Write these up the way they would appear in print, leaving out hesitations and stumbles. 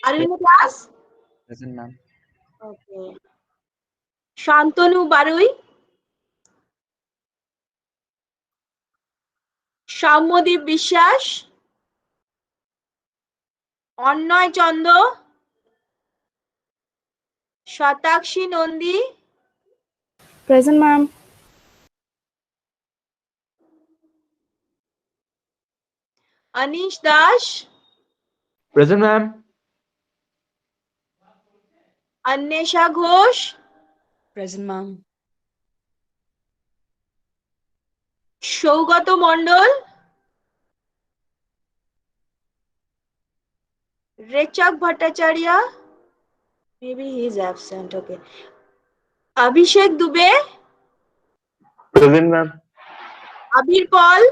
Are you in the class? Present, ma'am. Okay. Shantanu Barui. Saumodip Bishwas. Onnoy Chando. Shatakshi Nondi. Present, ma'am. Anish Das. Present, ma'am. Annesha Ghosh. Present, ma'am. Shaugato Mondol. Rechak Bhattacharya. Maybe he is absent. Okay. Abhishek Dubey. Present, ma'am. Abhir Paul.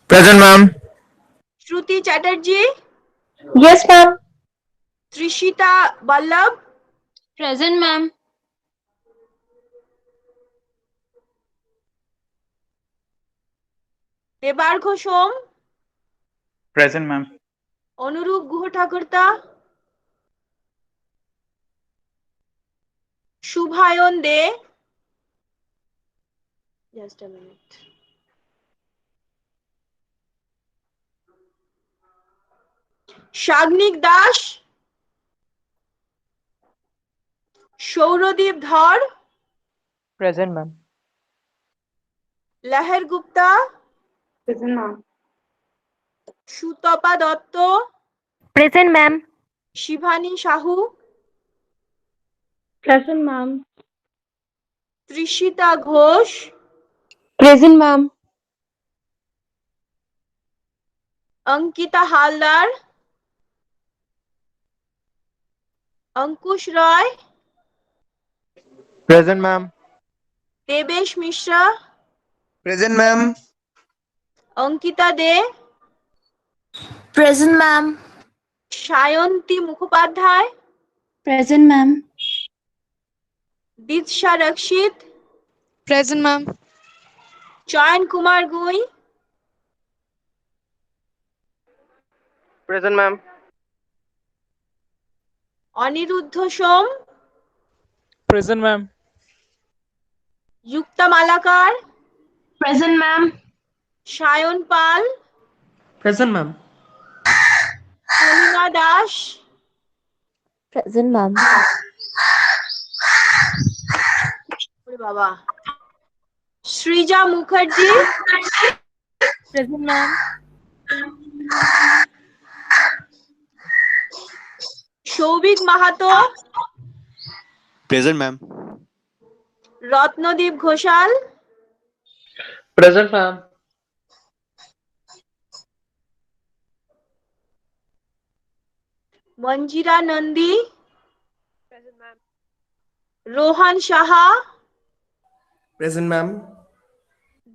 Present, ma'am. Shruti Chatterjee. Yes, ma'am. Trishita Ballabh. Present, ma'am. Debargho Som. Present, ma'am. Anurup Guha Thakurta. Shubhayon De. Just a minute. Shagnik Das. Shaurodip Dhar. Present, ma'am. Lahar Gupta. Present, ma'am. Sutapa Dotto. Present, ma'am. Shivani Sahu. Present, ma'am. Trishita Ghosh. Present, ma'am. Ankita Haldar. Ankush Roy. Present, ma'am. Debesh Mishra. Present, ma'am. Ankita De. Present, ma'am. Sayanti Mukhopadhyay. Present, ma'am. Didsha Rakshit. Present, ma'am. Chayan Kumar Gui. Present, ma'am. Aniruddha Som. Present, ma'am. Yukta Malakar. Present, ma'am. Sayon Pal. Present, ma'am. Purnima Das. Present, ma'am. ওরে বাবা Srija Mukherjee Present, ma'am. Souvik Mahato Present, ma'am. Ratnadeep Ghoshal Present, ma'am. Manjira Nandi Rohan Saha Present, ma'am.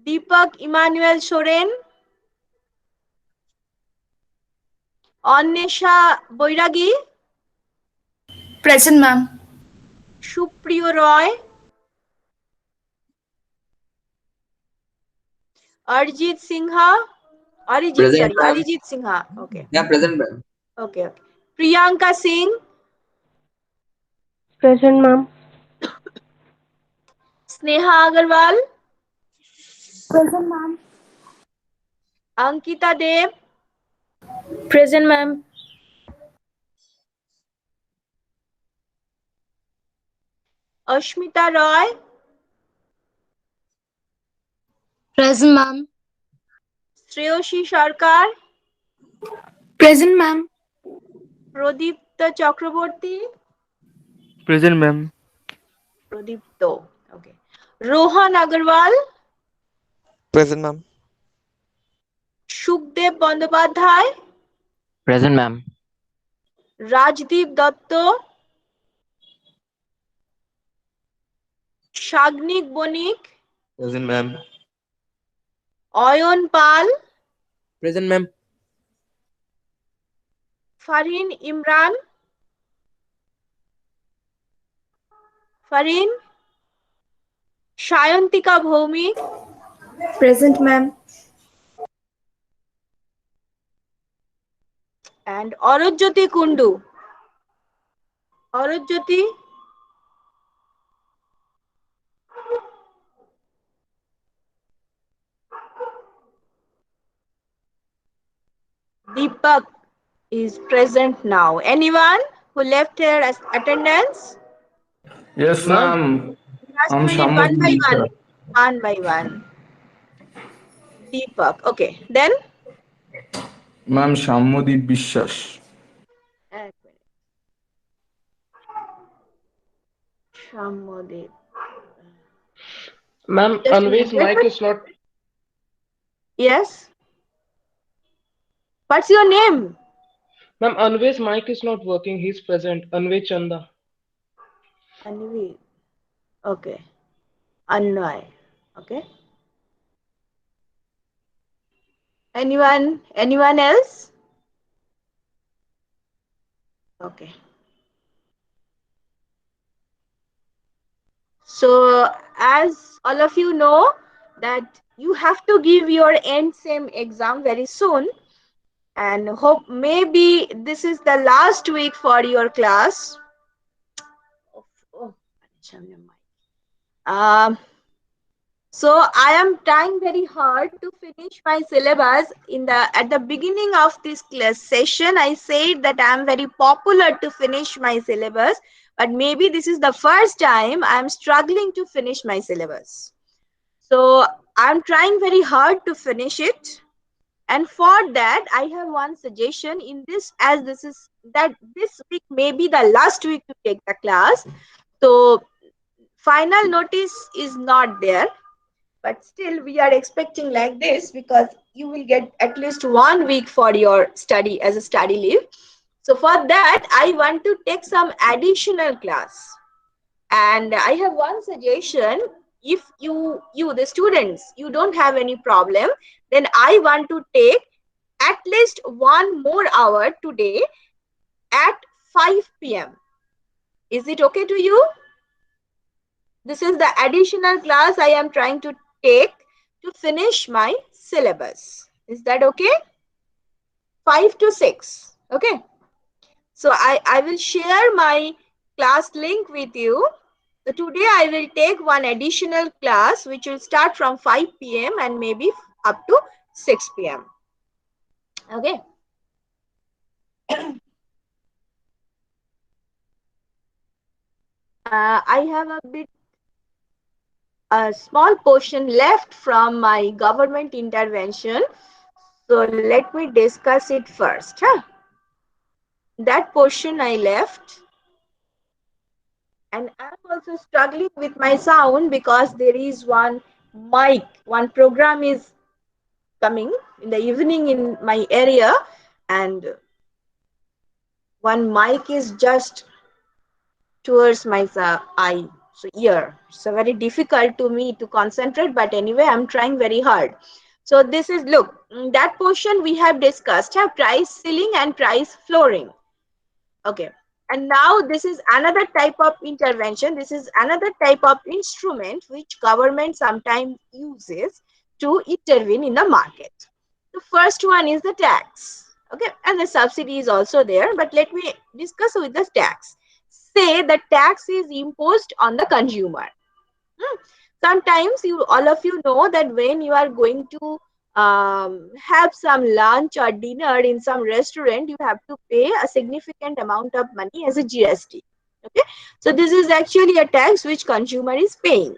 Deepak Emmanuel Soren Anwesha Bairagi Present, ma'am. সুপ্রিয় রয় অরিজিৎ সিনহা অরিজিৎ সিনহা ওকে Yeah, present, ma'am. Okay Priyanka Singh Present, ma'am. Sneha Agarwal Present, ma'am. Ankita Dev Present, ma'am. Asmita Roy Present, ma'am. Shreyasi Sarkar Present, ma'am. Pradipta Chakraborty Present, ma'am. Pradipta okay Rohan Agarwal Present, ma'am. Sukhdev Bandyopadhyay Present, ma'am. Rajdeep Dutta Sagnik Banik Present, ma'am. Ayan Pal Present, ma'am. Farhin Imran Farhin Sayantika Bhowmik Present, ma'am. and অরজ্যোতি Kundu Aurojyoti, Deepak is present now. Anyone who left here as attendance? Yes, Ma'am. ma'am. Last I'm minute, one Shamuddin by one. Biswas. One by one. Deepak. Okay. Then? Ma'am, Shamuddin Biswas. এক minute. Shamodip. Ma'am, Just a Anvi's minute. mic is not. Yes. What's your name? Ma'am, Anvi's mic is not working. He's present. Anvi Chanda. Anvi. Okay. Anvai. Okay. Anyone else? Okay. So as all of you know that you have to give your end sem exam very soon, and hope maybe this is the last week for your class. Oh, so I am trying very hard to finish my syllabus. At the beginning of this class session, I said that I am very popular to finish my syllabus, but maybe this is the first time I am struggling to finish my syllabus. So I am trying very hard to finish it. And for that, I have one suggestion in this, as this week may be the last week to take the class. So final notice is not there, but still we are expecting like this because you will get at least 1 week for your study as a study leave. So for that, I want to take some additional class. And I have one suggestion. If you the students, you don't have any problem, then I want to take at least 1 more hour today at 5 p.m. Is it okay to you? This is the additional class I am trying to take to finish my syllabus. Is that okay? 5 to 6. Okay. So I will share my class link with you. So today I will take one additional class which will start from 5 p.m. and maybe up to 6 p.m. Okay. I have a small portion left from my government intervention. So let me discuss it first. That portion I left. And I'm also struggling with my sound because there is one program is coming in the evening in my area, and one mic is just towards my eye, so ear. So very difficult to me to concentrate, but anyway, I'm trying very hard. So this is, look, that portion we have discussed, price ceiling and price flooring. Okay. And now this is another type of intervention. This is another type of instrument which government sometimes uses to intervene in the market. The first one is the tax. Okay. And the subsidy is also there. But let me discuss with the tax. Say the tax is imposed on the consumer. Sometimes all of you know that when you are going to have some lunch or dinner in some restaurant, you have to pay a significant amount of money as a GST. Okay, so this is actually a tax which consumer is paying.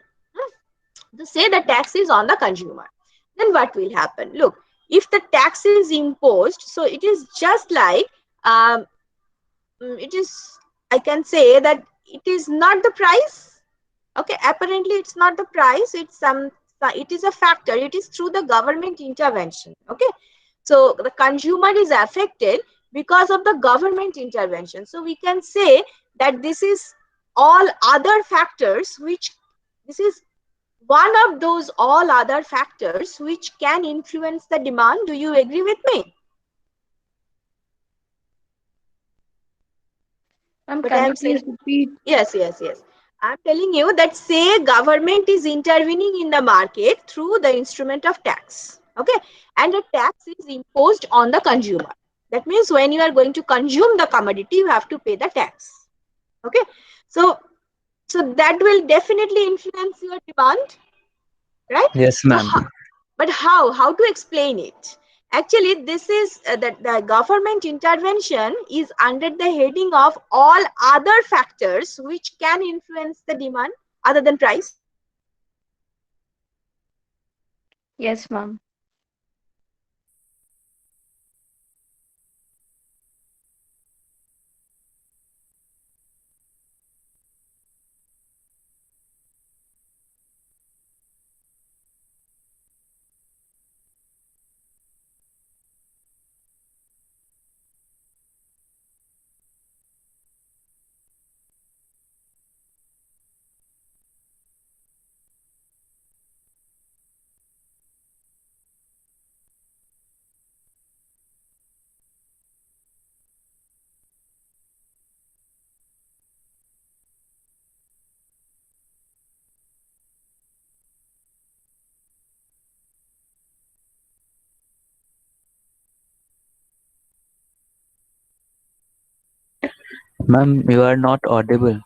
To say the tax is on the consumer, then what will happen? Look, if the tax is imposed, so it is just like it is. I can say that it is not the price. Okay, apparently it's not the price, it is a factor, it is through the government intervention. Okay, so the consumer is affected because of the government intervention. So we can say that this is all other factors which, this is one of those all other factors which can influence the demand. Do you agree with me? But Can I you am saying, please repeat? yes. I'm telling you that say government is intervening in the market through the instrument of tax. Okay. And the tax is imposed on the consumer. That means when you are going to consume the commodity, you have to pay the tax. Okay, so that will definitely influence your demand, right? Yes, So ma'am. but how to explain it? Actually, this is that the government intervention is under the heading of all other factors which can influence the demand other than price. Yes, ma'am. Ma'am, you are not audible.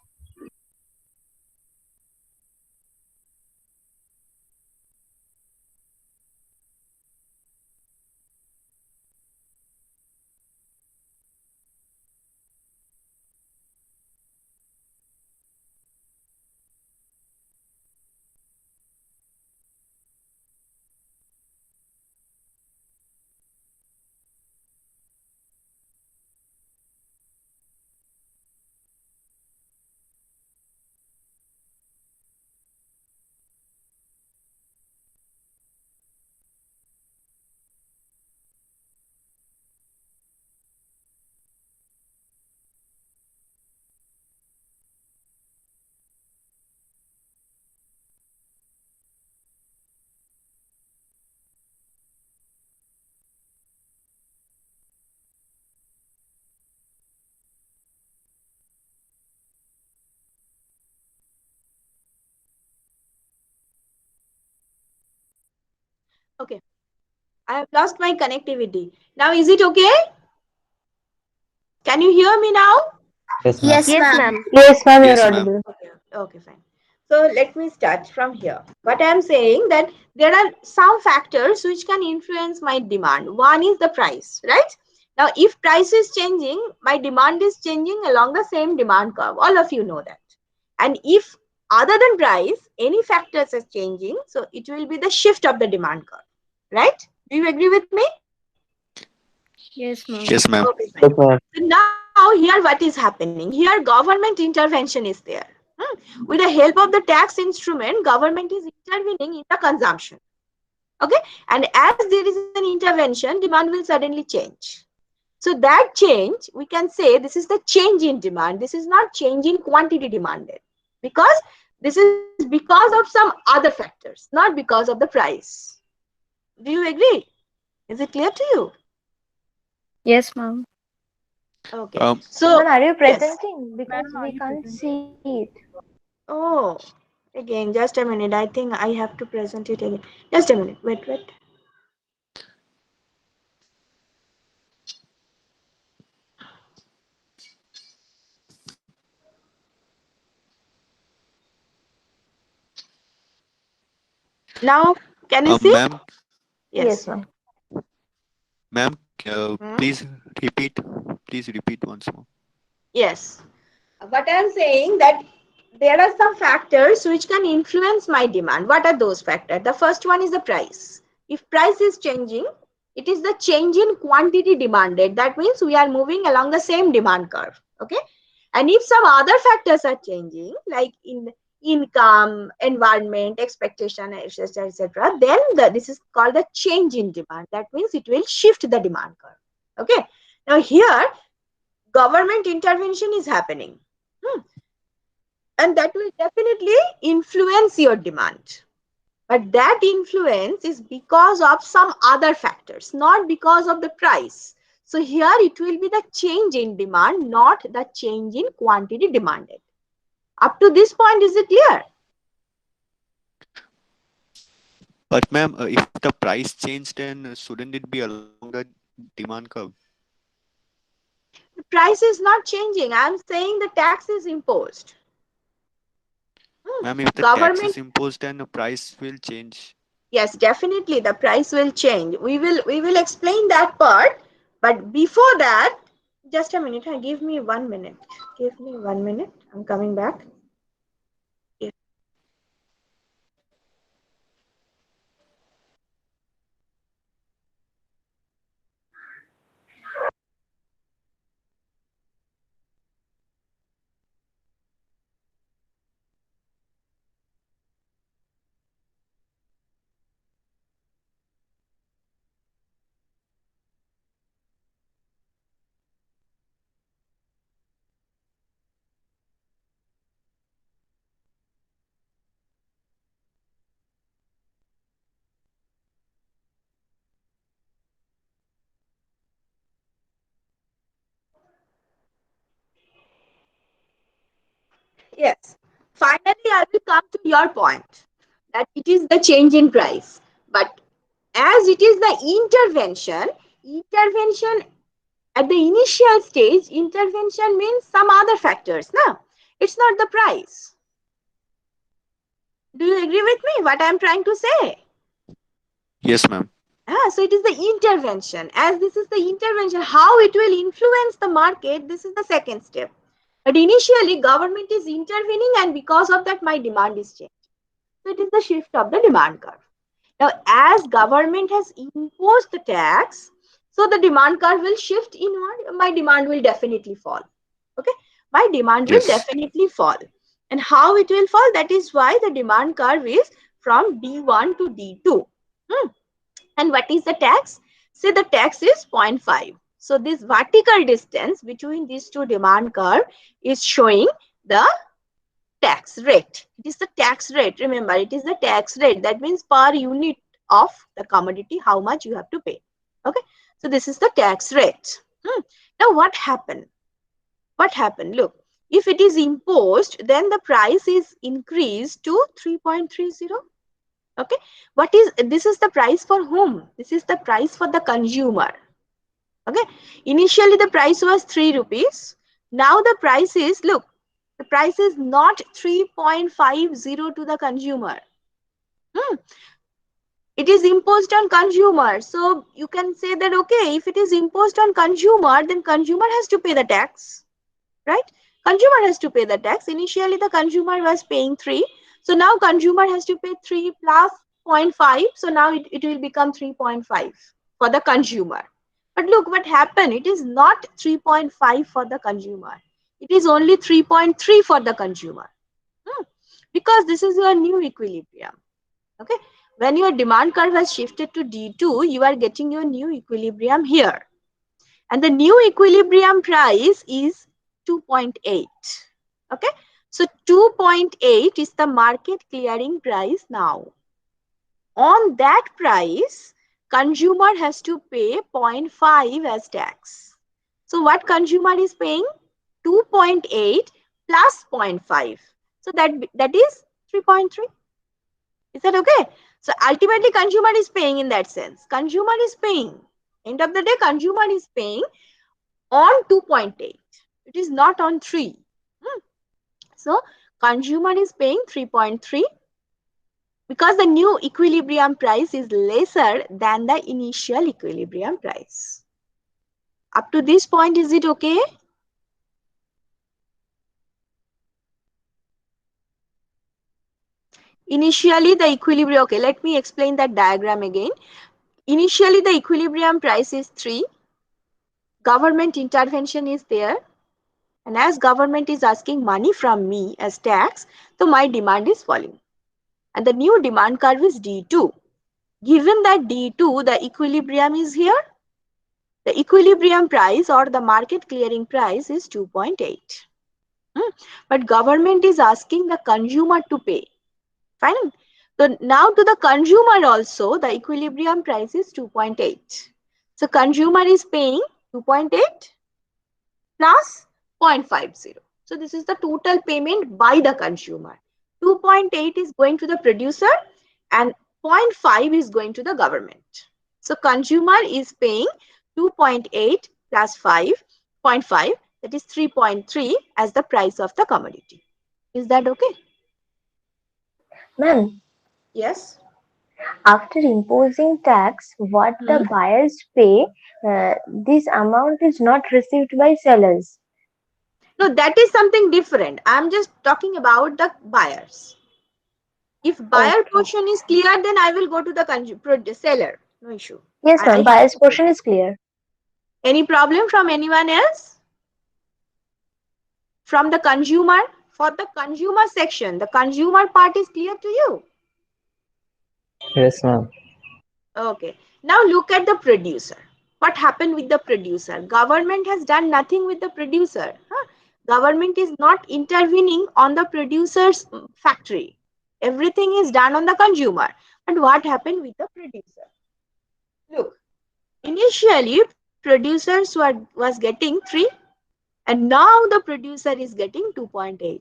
Okay, I have lost my connectivity. Now is it okay? Can you hear me now? Yes, ma'am. Yes, Yes, ma'am. ma'am. Yes, ma'am, you're Yes, ma'am. audible. Okay, okay, fine. So let me start from here. What I am saying that there are some factors which can influence my demand. One is the price, right? Now, if price is changing, my demand is changing along the same demand curve. All of you know that. And if other than price, any factors are changing, so it will be the shift of the demand curve, right? Do you agree with me? Yes, ma'am. Yes, ma'am. Okay, fine. Yes, ma'am. So now here what is happening? Here government intervention is there. With the help of the tax instrument, government is intervening in the consumption. Okay, and as there is an intervention, demand will suddenly change. So that change, we can say this is the change in demand. This is not change in quantity demanded, because this is because of some other factors, not because of the price. Do you agree? Is it clear to you? Yes, ma'am. Okay. Ma'am, So are you yes. presenting? Because we can't see it. Oh, again, just a minute. I think I have to present it again. Just a minute. Wait, wait. Now, can you see? Ma'am, Yes, Yes. ma'am. ma'am, Hmm? repeat. Please repeat once more. Yes. What I am saying that there are some factors which can influence my demand. What are those factors? The first one is the price. If price is changing, it is the change in quantity demanded. That means we are moving along the same demand curve. Okay. And if some other factors are changing, like in income, environment, expectation, etc., etc., then this is called the change in demand. That means it will shift the demand curve. Okay. Now here, government intervention is happening. Hmm. And that will definitely influence your demand. But that influence is because of some other factors, not because of the price. So here it will be the change in demand, not the change in quantity demanded. Up to this point, is it clear? But ma'am, if the price changed, then shouldn't it be along the demand curve? The price is not changing. I am saying the tax is imposed. Ma'am, if the tax Government, is imposed, then the price will change. yes, definitely the price will change. We will explain that part. But before that, just a minute. Give me 1 minute. Give me 1 minute. I'm coming back. Yes. Finally, I will come to your point that it is the change in price. But as it is the intervention at the initial stage, intervention means some other factors. No, it's not the price. Do you agree with me what I'm trying to say? Yes, ma'am. So it is the intervention. As this is the intervention, how it will influence the market, this is the second step. But initially, government is intervening, and because of that, my demand is changed. So it is the shift of the demand curve. Now, as government has imposed the tax, so the demand curve will shift inward. My demand will definitely fall. Okay, my demand will Yes. definitely fall. And how it will fall? That is why the demand curve is from D1 to D2. And what is the tax? Say the tax is 0.5. So this vertical distance between these two demand curve is showing the tax rate. It is the tax rate. Remember, it is the tax rate. That means per unit of the commodity, how much you have to pay. Okay. So this is the tax rate. Now what happened? What happened? Look, if it is imposed, then the price is increased to 3.30. Okay. This is the price for whom? This is the price for the consumer. Okay. Initially the price was 3 rupees. Now the price is, look, the price is not 3.50 to the consumer. It is imposed on consumer. So you can say that, okay, if it is imposed on consumer, then consumer has to pay the tax, right? Consumer has to pay the tax. Initially, the consumer was paying 3. So now consumer has to pay 3 plus 0.5. So now it will become 3.5 for the consumer. But look what happened. It is not 3.5 for the consumer. It is only 3.3 for the consumer. Because this is your new equilibrium. Okay. When your demand curve has shifted to D2, you are getting your new equilibrium here. And the new equilibrium price is 2.8. Okay. So 2.8 is the market clearing price now. On that price, consumer has to pay 0.5 as tax. So what consumer is paying? 2.8 plus 0.5. So that is 3.3. Is that okay? So ultimately consumer is paying in that sense. Consumer is paying. End of the day, consumer is paying on 2.8. It is not on 3. So consumer is paying 3.3 because the new equilibrium price is lesser than the initial equilibrium price. Up to this point, is it okay? Initially, the equilibrium, okay, let me explain that diagram again. Initially, the equilibrium price is 3. Government intervention is there. And as government is asking money from me as tax, so my demand is falling. And the new demand curve is D2. Given that D2, the equilibrium is here, the equilibrium price or the market clearing price is 2.8. But government is asking the consumer to pay. Fine. So now to the consumer also, the equilibrium price is 2.8. So consumer is paying 2.8 plus 0.50. So this is the total payment by the consumer. 2.8 is going to the producer and 0.5 is going to the government. So consumer is paying 2.8 plus 5. 0.5, that is 3.3 as the price of the commodity. Is that okay? Ma'am, Yes. after imposing tax, what the Hmm. buyers pay, this amount is not received by sellers. No, that is something different. I'm just talking about the buyers. If buyer Okay. portion is clear, then I will go to the seller. No issue. Yes, I ma'am. Buyer's portion is clear. Any problem from anyone else? From the consumer? For the consumer section, the consumer part is clear to you? Yes, ma'am. Okay. Now look at the producer. What happened with the producer? Government has done nothing with the producer. Huh? Government is not intervening on the producer's factory. Everything is done on the consumer. And what happened with the producer? Look, initially producers was getting 3, and now the producer is getting 2.8.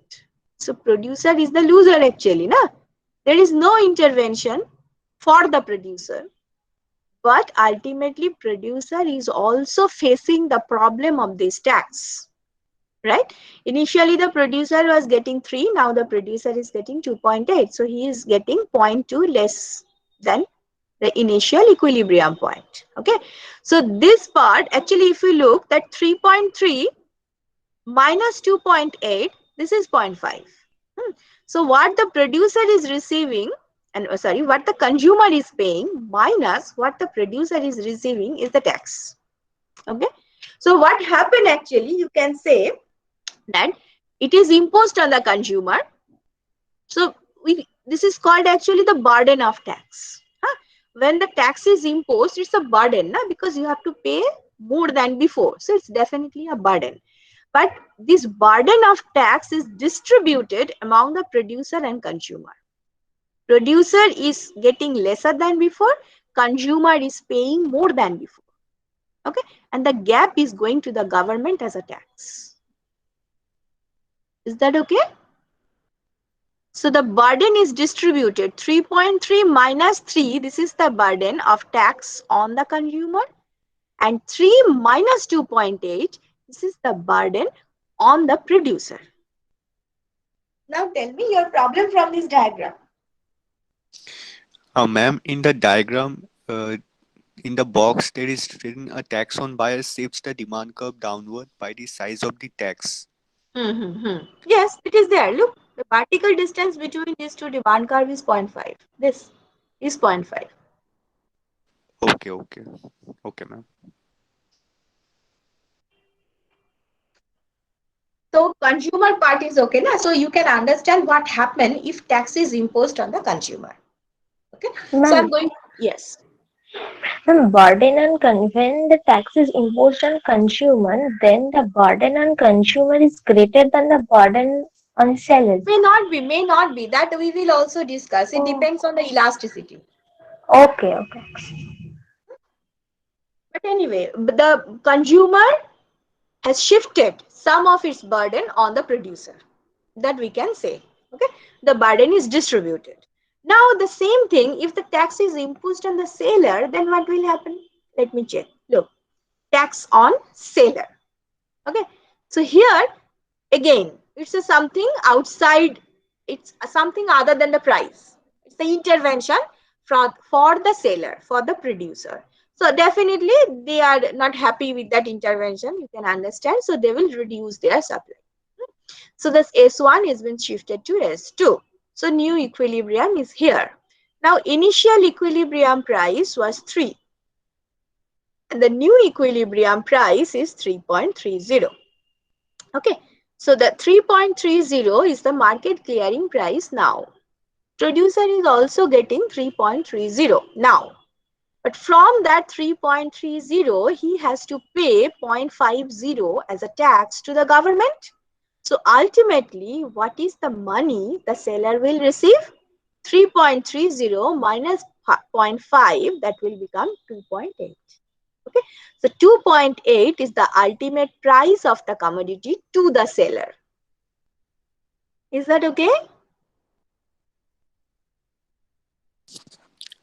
So producer is the loser actually. Na? There is no intervention for the producer. But ultimately, producer is also facing the problem of this tax, right? Initially, the producer was getting 3. Now the producer is getting 2.8. So he is getting 0.2 less than the initial equilibrium point. Okay. So this part, actually, if you look, that 3.3 minus 2.8, this is 0.5. So what the producer is receiving, and what the consumer is paying minus what the producer is receiving is the tax. Okay. So what happened actually, you can say that it is imposed on the consumer. So this is called actually the burden of tax. When the tax is imposed, it's a burden, because you have to pay more than before. So it's definitely a burden. But this burden of tax is distributed among the producer and consumer. Producer is getting lesser than before, consumer is paying more than before. Okay, and the gap is going to the government as a tax. Is that okay? So the burden is distributed 3.3 minus 3, this is the burden of tax on the consumer, and 3 minus 2.8, this is the burden on the producer. Now tell me your problem from this diagram. Ma'am, in the diagram, in the box, there is written a tax on buyers shifts the demand curve downward by the size of the tax. Yes, it is there. Look, the vertical distance between these two demand curve is 0.5. This is 0.5. Okay, ma'am. So consumer part is okay, na? So you can understand what happen if tax is imposed on the consumer. Okay. So I'm Ma'am, going. Yes. when the tax is imposed on consumer, then the burden on consumer is greater than the burden on sellers. May not be. That we will also discuss. It Oh, depends on the elasticity. okay, okay. But anyway, the consumer has shifted some of its burden on the producer. That we can say. Okay. The burden is distributed. Now the same thing, if the tax is imposed on the seller, then what will happen? Let me check. Look, tax on seller. Okay. So here again, it's something outside, it's something other than the price. It's the intervention for the seller, for the producer. So definitely they are not happy with that intervention, you can understand. So they will reduce their supply. So this S1 has been shifted to S2. So new equilibrium is here. Now initial equilibrium price was 3. And the new equilibrium price is 3.30. Okay. So the 3.30 is the market clearing price now. Producer is also getting 3.30 now. But from that 3.30, he has to pay 0.50 as a tax to the government. So ultimately, what is the money the seller will receive? 3.30 minus 0.5, that will become 2.8. Okay, so 2.8 is the ultimate price of the commodity to the seller. Is that okay?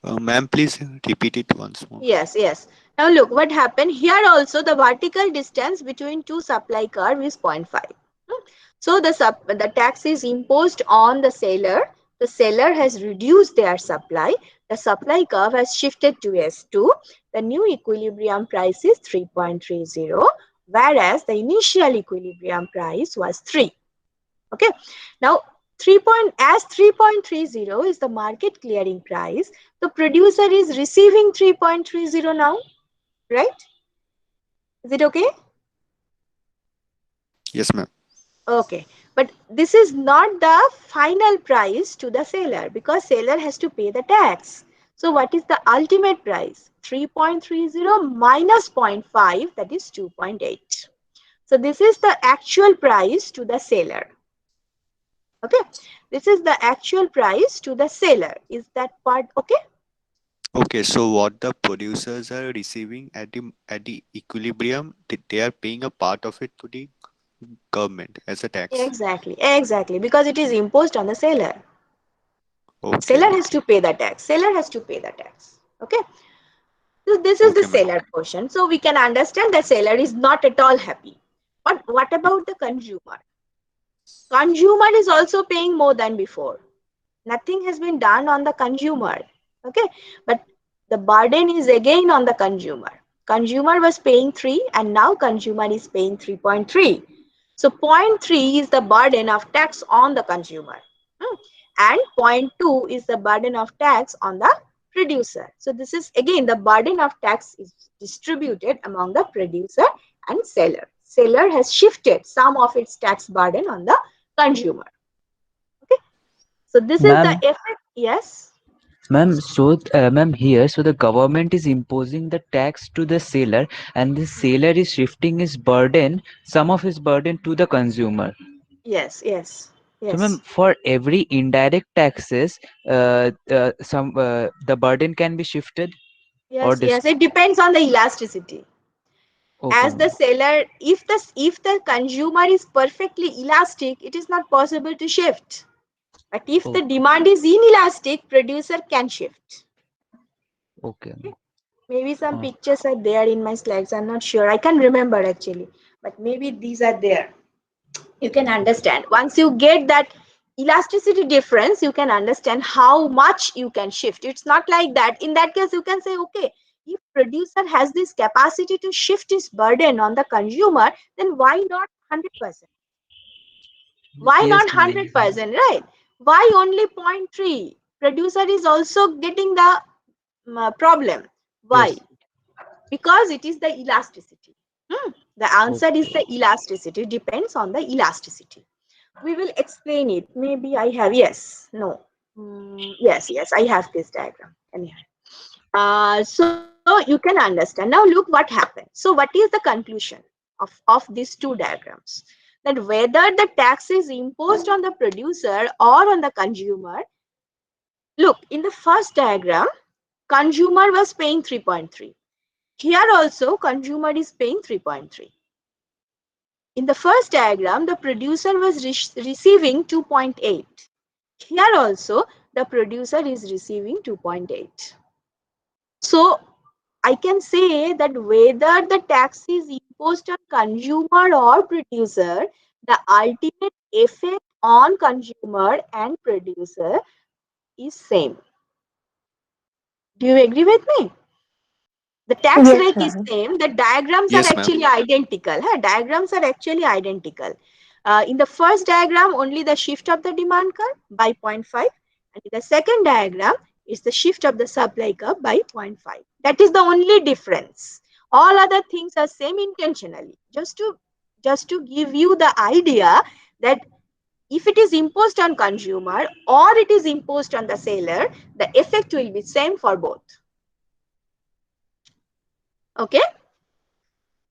Ma'am, please repeat it once more. Yes, yes. Now look what happened here. Also the vertical distance between two supply curve is 0.5. So the tax is imposed on the seller. The seller has reduced their supply. The supply curve has shifted to S2. The new equilibrium price is 3.30, whereas the initial equilibrium price was 3. Okay. Now 3.30 is the market clearing price. The producer is receiving 3.30 now, right? Is it okay? Yes, ma'am. Okay, but this is not the final price to the seller because seller has to pay the tax. So what is the ultimate price? 3.30 minus 0.5, that is 2.8. So this is the actual price to the seller. Okay, this is the actual price to the seller. Is that part okay? Okay, so what the producers are receiving at the equilibrium, they are paying a part of it to the government as a tax. Exactly, because it is imposed on the seller. Okay. Seller has to pay the tax. Seller has to pay the tax. Okay. So this is the Okay, ma'am. seller portion. So we can understand the seller is not at all happy. But what about the consumer? Consumer is also paying more than before. Nothing has been done on the consumer. Okay. But the burden is again on the consumer. Consumer was paying 3 and now consumer is paying 3.3. So 0.3 is the burden of tax on the consumer. And 0.2 is the burden of tax on the producer. So this is again the burden of tax is distributed among the producer and seller. Seller has shifted some of its tax burden on the consumer. Okay. So this is the Ma'am, effect. Yes. ma'am, here, so the government is imposing the tax to the seller, and the seller is shifting his burden, some of his burden to the consumer. Yes. So, ma'am, for every indirect taxes, the burden can be shifted or Yes. It depends on the elasticity. Okay, As the ma'am. seller, if the consumer is perfectly elastic, it is not possible to shift. But if the Okay, demand is inelastic, producer can shift. okay. Maybe some Uh, pictures are there in my slides. I'm not sure. I can't remember actually. But maybe these are there. You can understand. Once you get that elasticity difference, you can understand how much you can shift. It's not like that. In that case, you can say, okay, if producer has this capacity to shift his burden on the consumer, then why not 100%? Why yes, not ma'am. 100%, right? Why only 0.3? Producer is also getting the problem. Why? Yes. Because it is the elasticity. The answer is Okay. the elasticity. Depends on the elasticity. We will explain it. Maybe I have, yes, no. Yes, I have this diagram. So you can understand. Now look what happened. So what is the conclusion of these two diagrams? That whether the tax is imposed on the producer or on the consumer, look, in the first diagram, consumer was paying 3.3. Here also, consumer is paying 3.3. In the first diagram, the producer was receiving 2.8. Here also, the producer is receiving 2.8. So, I can say that whether the tax is imposed on consumer or producer, the ultimate effect on consumer and producer is same. Do you agree with me? The tax Yes, rate is ma'am. same. The diagrams are Yes, ma'am. actually identical. Diagrams are actually identical. In the first diagram, only the shift of the demand curve by 0.5. And in the second diagram, is the shift of the supply curve by 0.5. That is the only difference. All other things are same intentionally. Just to give you the idea that if it is imposed on consumer or it is imposed on the seller, the effect will be same for both. Okay.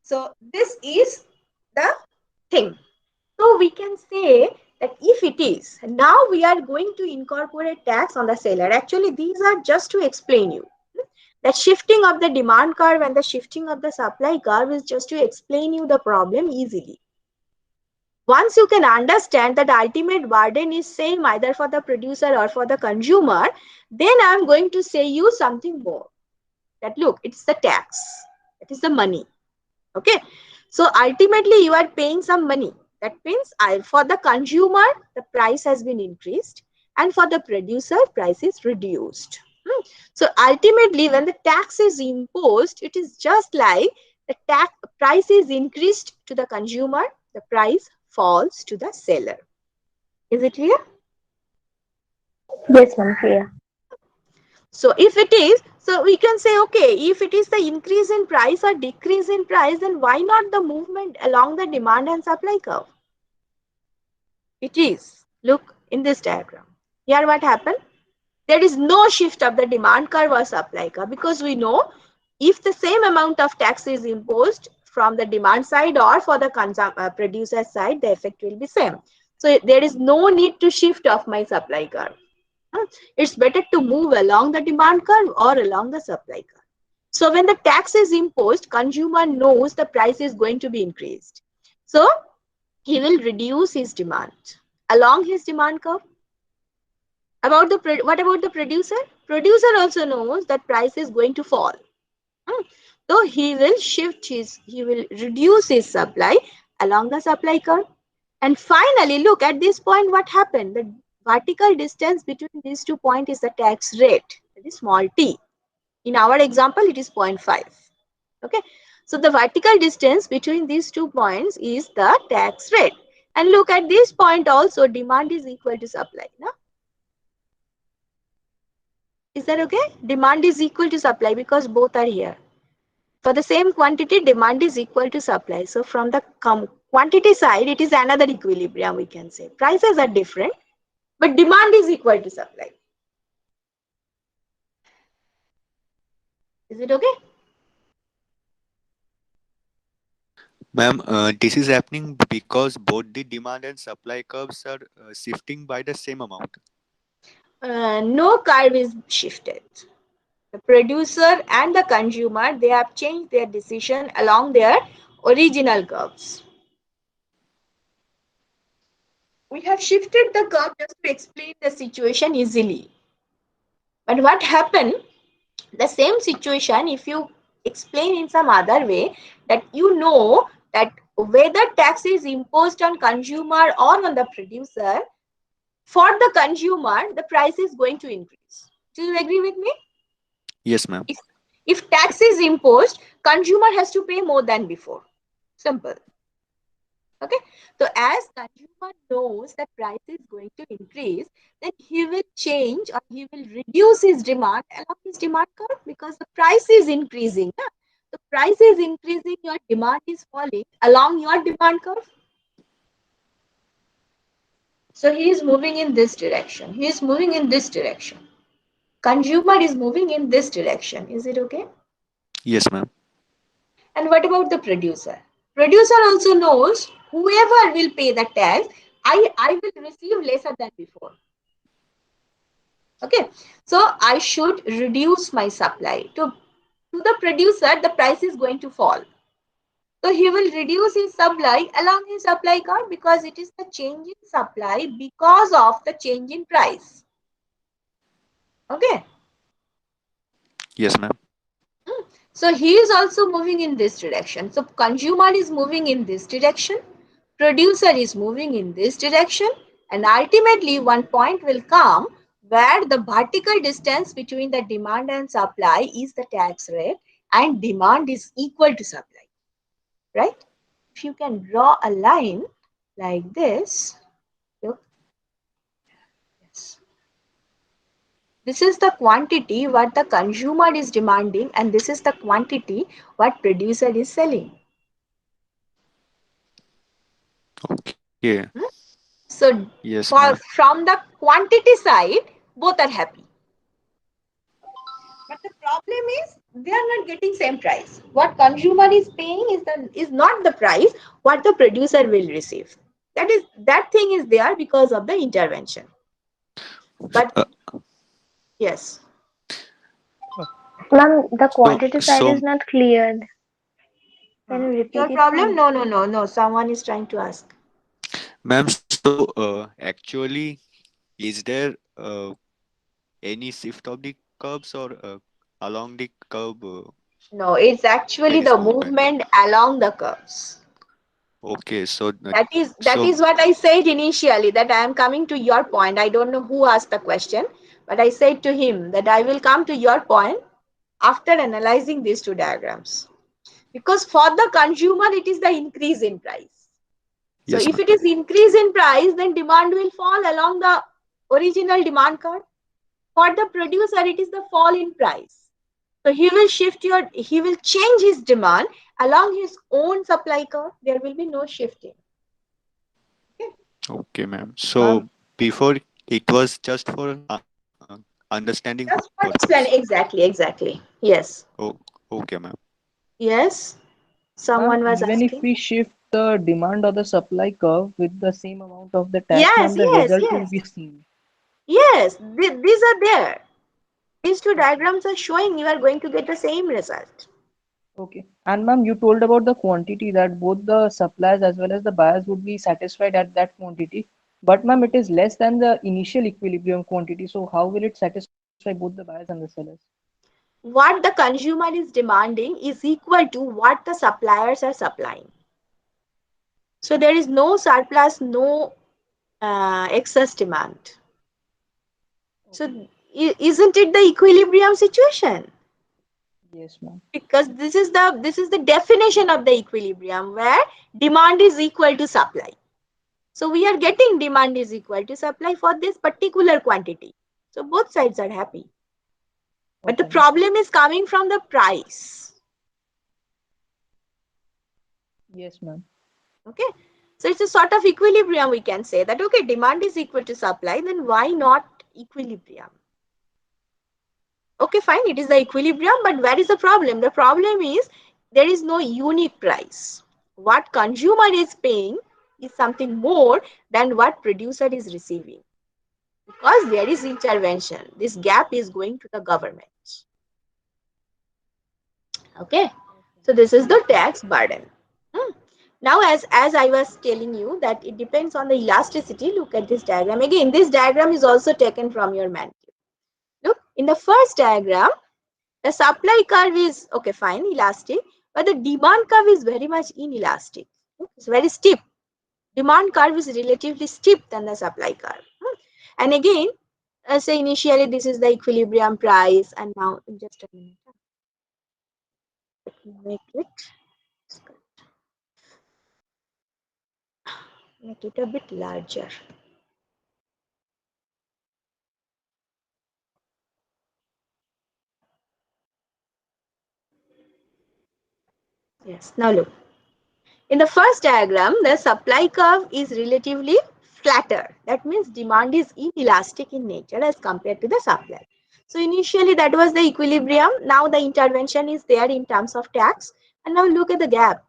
So this is the thing. So we can say that if it is, now we are going to incorporate tax on the seller. Actually, these are just to explain you. The shifting of the demand curve and the shifting of the supply curve is just to explain you the problem easily. Once you can understand that ultimate burden is same either for the producer or for the consumer, then I'm going to say you something more. That look, it's the tax. That is the money. Okay. So ultimately you are paying some money. That means for the consumer, the price has been increased, and for the producer, price is reduced. So ultimately, when the tax is imposed, it is just like the tax price is increased to the consumer, the price falls to the seller. Is it clear? Yes, ma'am, clear. So if it is, so we can say, okay, if it is the increase in price or decrease in price, then why not the movement along the demand and supply curve? It is. Look in this diagram. Here what happened? There is no shift of the demand curve or supply curve, because we know if the same amount of tax is imposed from the demand side or for the producer side, the effect will be same. So there is no need to shift of my supply curve. It's better to move along the demand curve or along the supply curve. So when the tax is imposed, consumer knows the price is going to be increased. So he will reduce his demand along his demand curve. What about the producer? Producer also knows that price is going to fall. So he will reduce his supply along the supply curve. And finally, look at this point, what happened? The vertical distance between these 2 points is the tax rate, that is small t. In our example, it is 0.5. Okay. So the vertical distance between these 2 points is the tax rate. And look at this point also, demand is equal to supply. No? Is that okay? Demand is equal to supply because both are here. For the same quantity, demand is equal to supply. So from the quantity side, it is another equilibrium, we can say. Prices are different, but demand is equal to supply. Is it okay? Ma'am, this is happening because both the demand and supply curves are shifting by the same amount. No curve is shifted. The producer and the consumer, they have changed their decision along their original curves. We have shifted the curve just to explain the situation easily. But what happened? The same situation, if you explain in some other way, that you know that whether tax is imposed on consumer or on the producer, for the consumer, the price is going to increase. Do you agree with me? Yes, ma'am. If tax is imposed, consumer has to pay more than before. Simple. Okay. So as consumer knows that price is going to increase, then he will change or he will reduce his demand along his demand curve, because the price is increasing. Yeah? The price is increasing, your demand is falling along your demand curve. So he is moving in this direction. He is moving in this direction. Consumer is moving in this direction. Is it okay? Yes, ma'am. And what about the producer? Producer also knows whoever will pay the tax, I will receive lesser than before. Okay. So I should reduce my supply. To the producer, the price is going to fall. So he will reduce his supply along his supply curve, because it is the change in supply because of the change in price. Okay. Yes, ma'am. So he is also moving in this direction. So consumer is moving in this direction, producer is moving in this direction, and ultimately one point will come where the vertical distance between the demand and supply is the tax rate, and demand is equal to supply. Right? If you can draw a line like this, look. Yes. This is the quantity what the consumer is demanding, and this is the quantity what producer is selling. Okay. So Yes, ma'am. from the quantity side, both are happy. But the problem is they are not getting same price. What consumer is paying is not the price what the producer will receive. That thing is there because of the intervention. But Uh, yes. Ma'am, the so, quantity side so, is not cleared. Can you Your repeat it, problem? ma'am? No. Someone is trying to ask. ma'am, so actually, is there any shift of the curves or along the curve? No, it's actually There is the no movement. movement along the curves. Okay, so That is what I said initially, that I am coming to your point. I don't know who asked the question, but I said to him that I will come to your point after analyzing these two diagrams. Because for the consumer, it is the increase in price. So yes, if ma'am. it is increase in price, then demand will fall along the original demand curve. For the producer, it is the fall in price. So he will change his demand along his own supply curve. There will be no shifting. Okay, ma'am. Ma'am, So before it was just for understanding Just for explain purpose. exactly. Yes. Oh, okay, ma'am. Yes. Ma'am, Someone was even if asking. we shift the demand or the supply curve with the same amount of the tax, Yes, ma'am, the yes, result will yes. be seen. Yes. These are there. These two Okay. diagrams are showing you are going to get the same result. Okay. And ma'am, you told about the quantity that both the suppliers as well as the buyers would be satisfied at that quantity. But ma'am, it is less than the initial equilibrium quantity. So how will it satisfy both the buyers and the sellers? What the consumer is demanding is equal to what the suppliers are supplying. So there is no surplus, no excess demand. So Okay. isn't it the equilibrium situation? Yes, ma'am. Because this is the definition of the equilibrium where demand is equal to supply. So we are getting demand is equal to supply for this particular quantity. So both sides are happy. But the Okay, ma'am. problem is coming from the price. Yes, ma'am. Okay. So it's a sort of equilibrium. We can say that, okay, demand is equal to supply, then why not equilibrium? Okay, fine, it is the equilibrium, but where is the problem? The problem is there is no unique price. What consumer is paying is something more than what producer is receiving. Because there is intervention. This gap is going to the government. Okay. So this is the Yes, ma'am. tax burden. Hmm. Now, as I was telling you that it depends on the elasticity, look at this diagram. Again, this diagram is also taken from your manual. Look, in the first diagram, the supply curve is, okay, fine, elastic, but the demand curve is very much inelastic. It's very steep. Demand curve is relatively steep than the supply curve. And again, say initially this is the equilibrium price, and now in just a minute, let me make it a bit larger. Yes, now look. In the first diagram, the supply curve is relatively flatter. That means demand is inelastic in nature as compared to the supply. So initially that was the equilibrium. Now the intervention is there in terms of tax. And now look at the gap.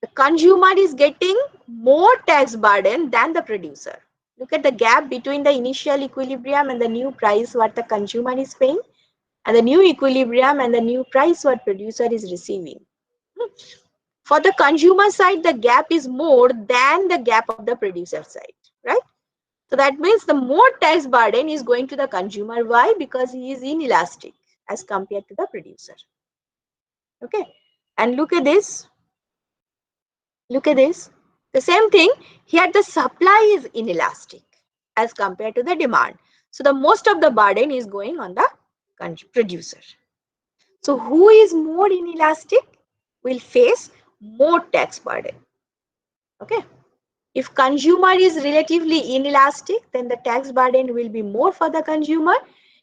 The consumer is getting more tax burden than the producer. Look at the gap between the initial equilibrium and the new price what the consumer is paying, and the new equilibrium and the new price what producer is receiving. For the consumer side, the gap is more than the gap of the producer side, right? So that means the more tax burden is going to the consumer. Why? Because he is inelastic as compared to the producer. Okay. And look at this. Look at this. The same thing here, the supply is inelastic as compared to the demand. So the most of the burden is going on the producer. So who is more inelastic will face more tax burden. Okay. If consumer is relatively inelastic, then the tax burden will be more for the consumer.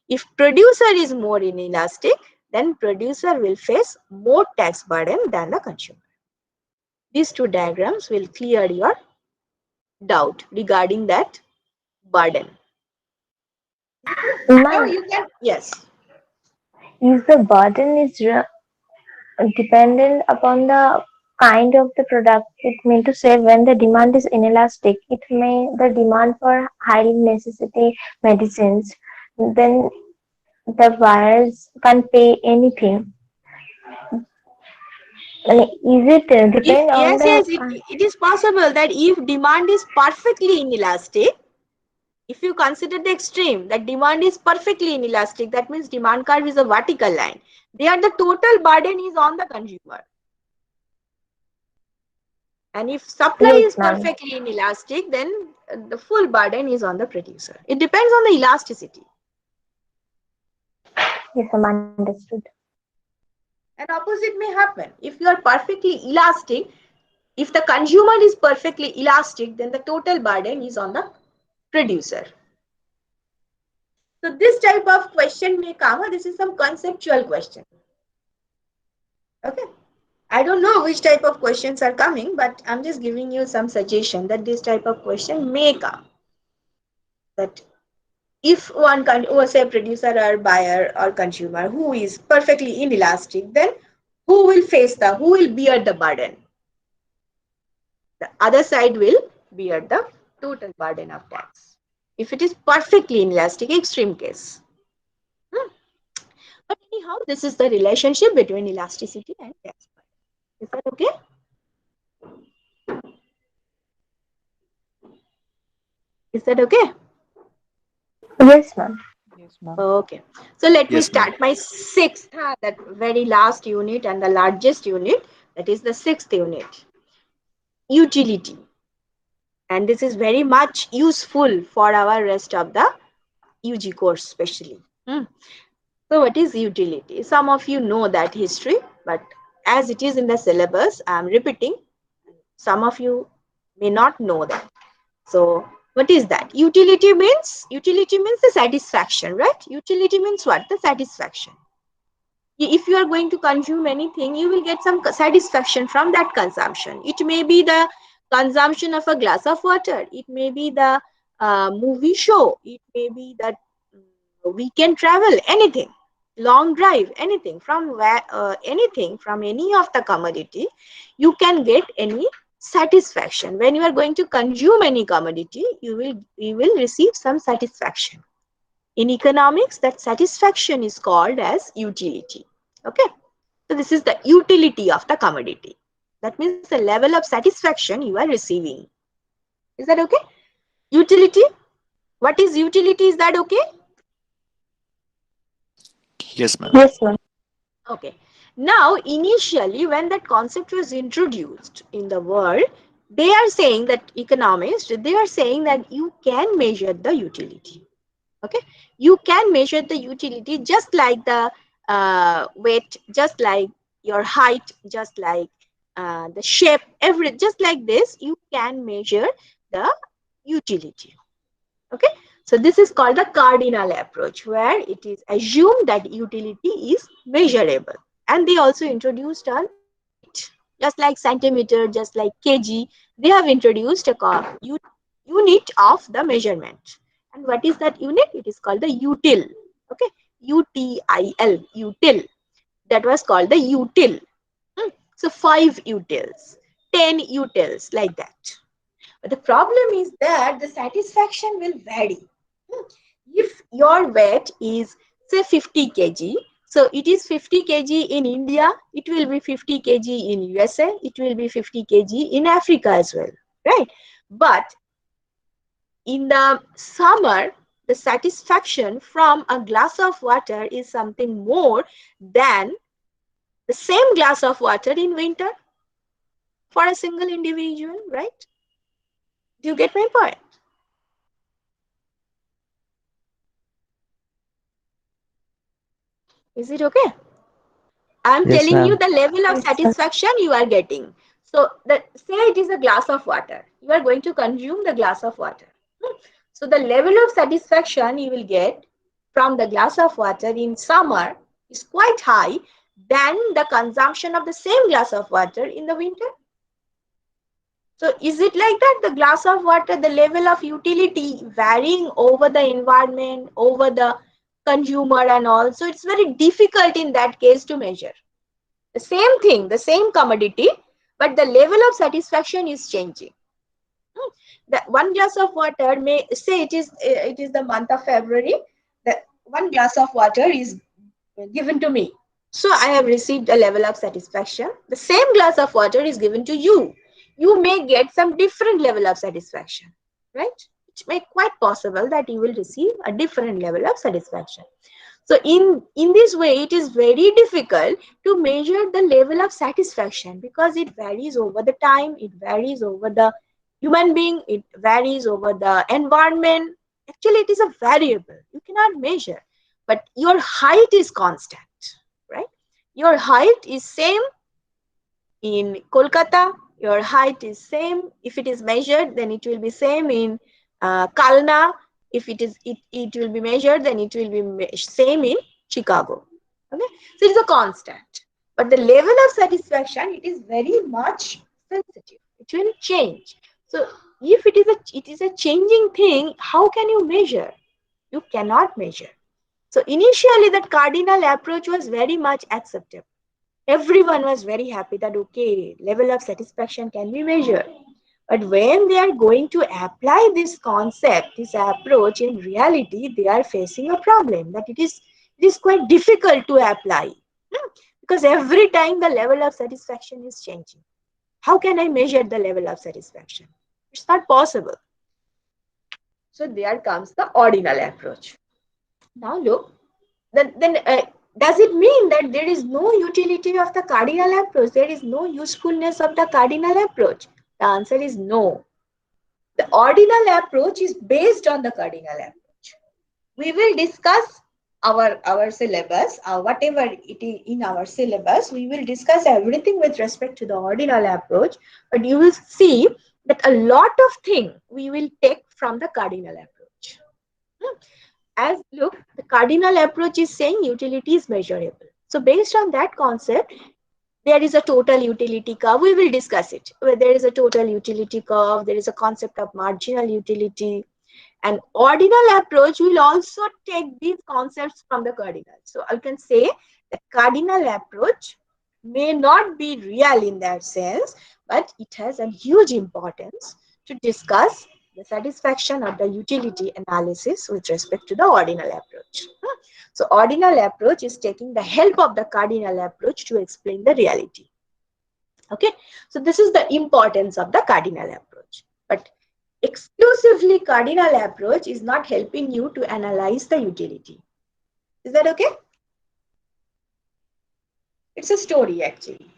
If producer is more inelastic, then producer will face more tax burden than the consumer. These two diagrams will clear your doubt regarding that burden. Now Ma'am, you can, yes. is the burden is dependent upon the kind of the product. It means to say when the demand is inelastic, it may the demand for high necessity medicines, then the buyers can't pay anything. And is it If depend on yes, the yes, it is possible that if demand is perfectly inelastic, If you consider the extreme, that demand is perfectly inelastic, that means demand curve is a vertical line. There the total burden is on the consumer. And if supply Yes, is ma'am. perfectly inelastic, then the full burden is on the producer. It depends on the elasticity. Yes, ma'am. Understood. And opposite may happen. If you are perfectly elastic, if the consumer is perfectly elastic, then the total burden is on the producer. So this type of question may come. This is some conceptual question. Okay. I don't know which type of questions are coming, but I'm just giving you some suggestion that this type of question may come. That if one say producer or buyer or consumer who is perfectly inelastic, then who will bear the burden? The other side will bear the total burden of tax. If it is perfectly inelastic, extreme case. But anyhow, this is the relationship between elasticity and tax burden. Is that okay? Is that okay? Yes, ma'am. Yes, ma'am. Okay. So let me Yes, ma'am. start my sixth, that very last unit and the largest unit, that is the sixth unit, utility. And this is very much useful for our rest of the UG course, especially. So what is utility? Some of you know that history, but as it is in the syllabus, I am repeating. Some of you may not know that. So what is that? Utility means the satisfaction, right? Utility means what? The satisfaction. If you are going to consume anything, you will get some satisfaction from that consumption. It may be the consumption of a glass of water. It may be the movie show. It may be that weekend travel, anything, long drive, anything from where, anything from any of the commodity, you can get any satisfaction. When you are going to consume any commodity, you will receive some satisfaction. In economics, that satisfaction is called as utility. Okay. So this is the utility of the commodity. That means the level of satisfaction you are receiving. Is that okay? Utility. What is utility? Is that okay? Yes, ma'am. Yes, ma'am. Okay. Now, initially, when that concept was introduced in the world, they are saying that economists, they are saying that you can measure the utility. Okay. You can measure the utility just like the weight, just like your height, just like the shape, just like this, you can measure the utility. Okay. So this is called the cardinal approach, where it is assumed that utility is measurable. And they also introduced a unit, just like centimeter, just like kg. They have introduced a unit of the measurement. And what is that unit? It is called the util. Okay, util, util. That was called the util. So 5 utils, 10 utils, like that. But the problem is that the satisfaction will vary. If your weight is say 50 kg, so it is 50 kg in India, it will be 50 kg in USA, it will be 50 kg in Africa as well, right? But in the summer, the satisfaction from a glass of water is something more than the same glass of water in winter for a single individual, right? Do you get my point? Is it okay? I'm Yes, telling you ma'am. the level of Yes, ma'am. satisfaction you are getting. So say it is a glass of water. You are going to consume the glass of water. So the level of satisfaction you will get from the glass of water in summer is quite high than the consumption of the same glass of water in the winter. So is it like that? The glass of water, the level of utility varying over the environment, over the consumer and all. So it's very difficult in that case to measure. The same thing, the same commodity, but the level of satisfaction is changing. The one glass of water may say it is the month of February. The one glass of water is given to me. So I have received a level of satisfaction. The same glass of water is given to you. You may get some different level of satisfaction, right? It it may quite possible that you will receive a different level of satisfaction. So in this way, it is very difficult to measure the level of satisfaction because it varies over the time, it varies over the human being, it varies over the environment. Actually, it is a variable. You cannot measure, but your height is constant, right? Your height is same in Kolkata. Your height is same. If it is measured, then it will be same in Kalna. If it will be measured, then it will be same in Chicago. Okay, so it is a constant. But the level of satisfaction, it is very much sensitive. It will change. So if it is a changing thing, how can you measure? You cannot measure. So initially, that cardinal approach was very much acceptable. Everyone was very happy that okay, level of satisfaction can be measured. But when they are going to apply this concept, this approach in reality, they are facing a problem that it is quite difficult to apply. Because every time the level of satisfaction is changing. How can I measure the level of satisfaction? It's not possible. So there comes the ordinal approach. Now look, then does it mean that there is no utility of the cardinal approach? There is no usefulness of the cardinal approach? The answer is no. The ordinal approach is based on the cardinal approach. We will discuss our syllabus, whatever it is in our syllabus, we will discuss everything with respect to the ordinal approach, but you will see that a lot of things we will take from the cardinal approach. As look, the cardinal approach is saying utility is measurable. So based on that concept, there is a total utility curve. We will discuss it. Where there is a total utility curve, there is a concept of marginal utility. And ordinal approach will also take these concepts from the cardinal. So I can say the cardinal approach may not be real in that sense, but it has a huge importance to discuss the satisfaction of the utility analysis with respect to the ordinal approach. So ordinal approach is taking the help of the cardinal approach to explain the reality. Okay, so this is the importance of the cardinal approach. But exclusively cardinal approach is not helping you to analyze the utility. Is that okay? It's a story actually.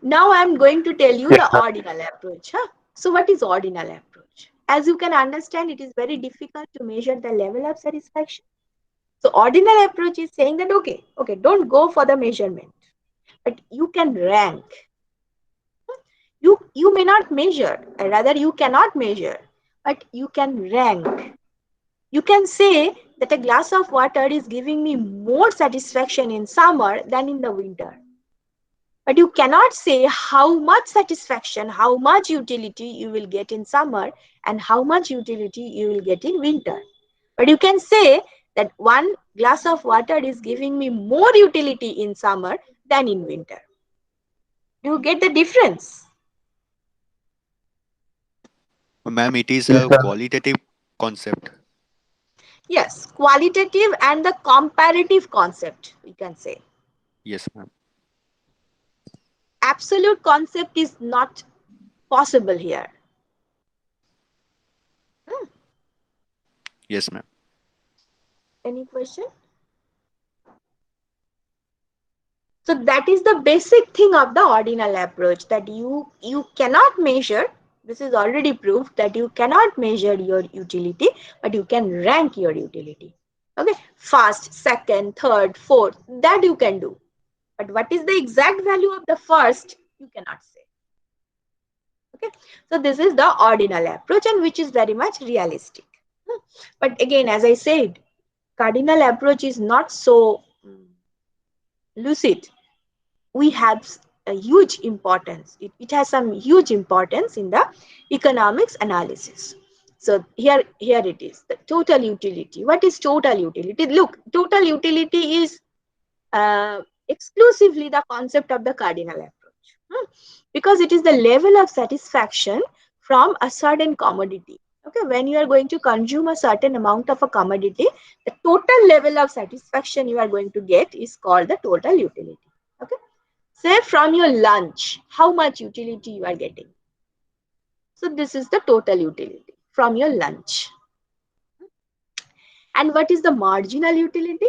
Now I'm going to tell you the ordinal approach. So what is ordinal approach? As you can understand, it is very difficult to measure the level of satisfaction. So ordinal approach is saying that okay, don't go for the measurement, but you can rank. You may not measure, or rather you cannot measure, but you can rank. You can say that a glass of water is giving me more satisfaction in summer than in the winter. But you cannot say how much satisfaction, how much utility you will get in summer and how much utility you will get in winter. But you can say that one glass of water is giving me more utility in summer than in winter. You get the difference? Ma'am, it is a qualitative concept. Yes, qualitative and the comparative concept, we can say. Yes, ma'am. Absolute concept is not possible here. Yes, ma'am. Any question? So that is the basic thing of the ordinal approach, that you cannot measure. This is already proved that you cannot measure your utility, but you can rank your utility. Okay, first, second, third, fourth, that you can do. But what is the exact value of the first, you cannot say. Okay, so this is the ordinal approach, and which is very much realistic. But again, as I said, cardinal approach is not so lucid. We have a huge importance. It has some huge importance in the economics analysis. So here it is, the total utility. What is total utility? Look, total utility is exclusively the concept of the cardinal approach, because it is the level of satisfaction from a certain commodity. Okay, when you are going to consume a certain amount of a commodity, the total level of satisfaction you are going to get is called the total utility. Okay, say from your lunch, how much utility you are getting? So this is the total utility from your lunch. And what is the marginal utility?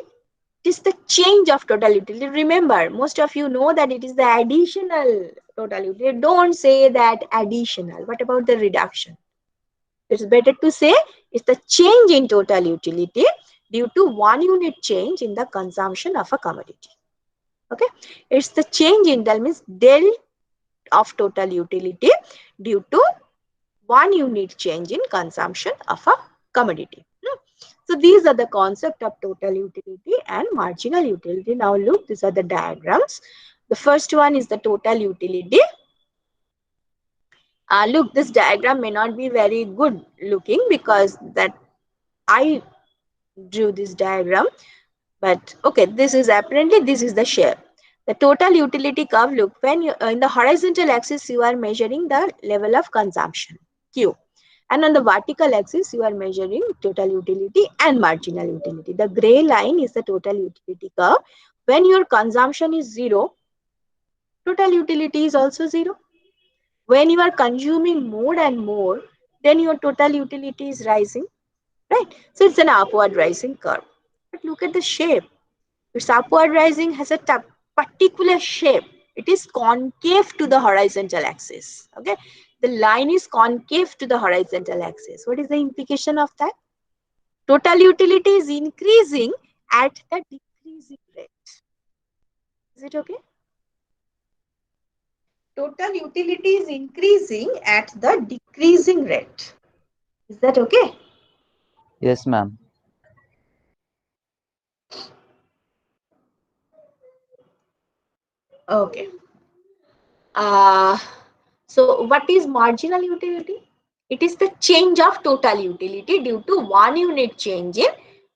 It is the change of total utility. Remember, most of you know that it is the additional total utility. Don't say that additional. What about the reduction? It's better to say it's the change in total utility due to 1 unit change in the consumption of a commodity. Okay, it's the change in, that means del of total utility due to 1 unit change in consumption of a commodity. So these are the concept of total utility and marginal utility. Now look, these are the diagrams. The first one is the total utility. Look, this diagram may not be very good looking because that I drew this diagram, but okay, this is apparently this is the shape. The total utility curve, look, when you in the horizontal axis you are measuring the level of consumption Q, and on the vertical axis you are measuring total utility and marginal utility. The gray line is the total utility curve. When your consumption is 0, total utility is also 0. When you are consuming more and more, then your total utility is rising, right? So it's an upward rising curve. But look at the shape. Its upward rising has a particular shape. It is concave to the horizontal axis. Okay, the line is concave to the horizontal axis. What is the implication of that? Total utility is increasing at the decreasing rate. Is it okay? Total utility is increasing at the decreasing rate. Is that okay? Yes, ma'am. Okay. So what is marginal utility? It is the change of total utility due to 1 unit change in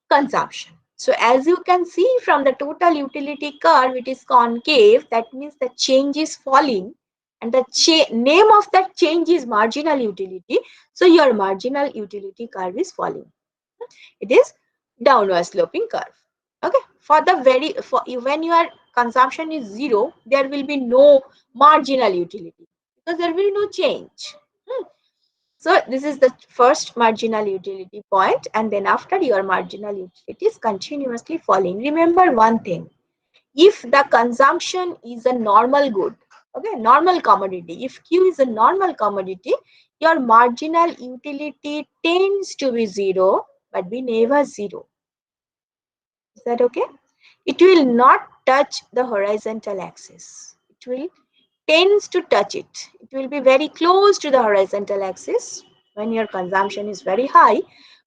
consumption. So as you can see from the total utility curve, it is concave. That means the change is falling, and the name of that change is marginal utility. So your marginal utility curve is falling. It is downward sloping curve. Okay, for when your consumption is 0, there will be no marginal utility because there will be no change. So this is the first marginal utility point, and then after your marginal utility is continuously falling. Remember one thing: if the consumption is a normal good, okay, normal commodity, if Q is a normal commodity, your marginal utility tends to be 0, but be never 0. Is that okay? It will not touch the horizontal axis. It will tends to touch it. It will be very close to the horizontal axis when your consumption is very high,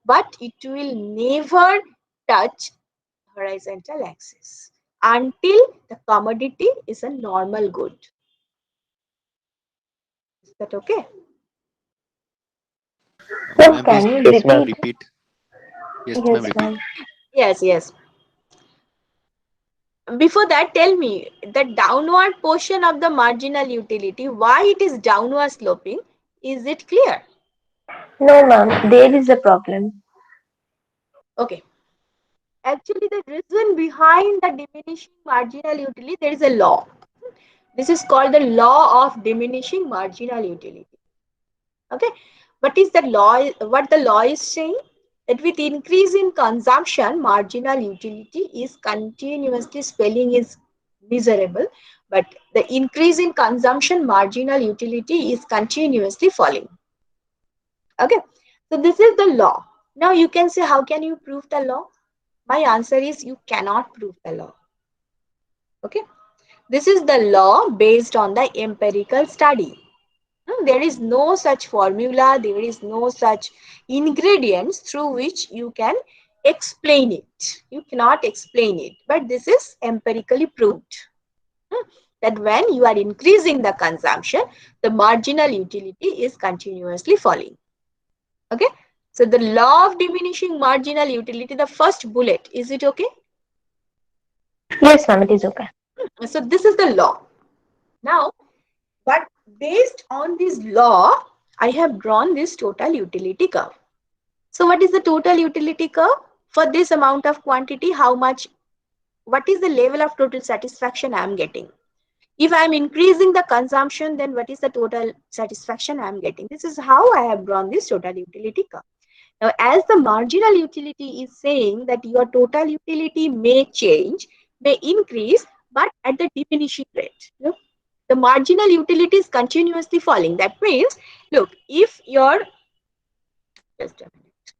but it will never touch horizontal axis until the commodity is a normal good. Is that okay? So Ma'am, can you please repeat? repeat. Yes, ma'am, Yes, repeat. ma'am. Yes, yes. Before that, tell me the downward portion of the marginal utility, why it is downward sloping. Is it clear? No, ma'am. There is a problem. Okay. Actually, the reason behind the diminishing marginal utility, there is a law. This is called the law of diminishing marginal utility. Okay. What is the law? What the law is saying? That with increase in consumption, marginal utility is continuously spelling is miserable, but the increase in consumption, marginal utility is continuously falling. Okay. So this is the law. Now you can say, how can you prove the law? My answer is you cannot prove the law. Okay. This is the law based on the empirical study. There is no such formula, there is no such ingredients through which you can explain it. You cannot explain it, but this is empirically proved that when you are increasing the consumption, the marginal utility is continuously falling. Okay. So the law of diminishing marginal utility, the first bullet, is it okay? Yes, ma'am. It is okay. So this is the law. Now, but based on this law, I have drawn this total utility curve. So what is the total utility curve? For this amount of quantity, how much, what is the level of total satisfaction I am getting? If I am increasing the consumption, then what is the total satisfaction I am getting? This is how I have drawn this total utility curve. Now, as the marginal utility is saying that your total utility may change, may increase, but at the diminishing rate. You know, the marginal utility is continuously falling. That means, look, if your, just a minute,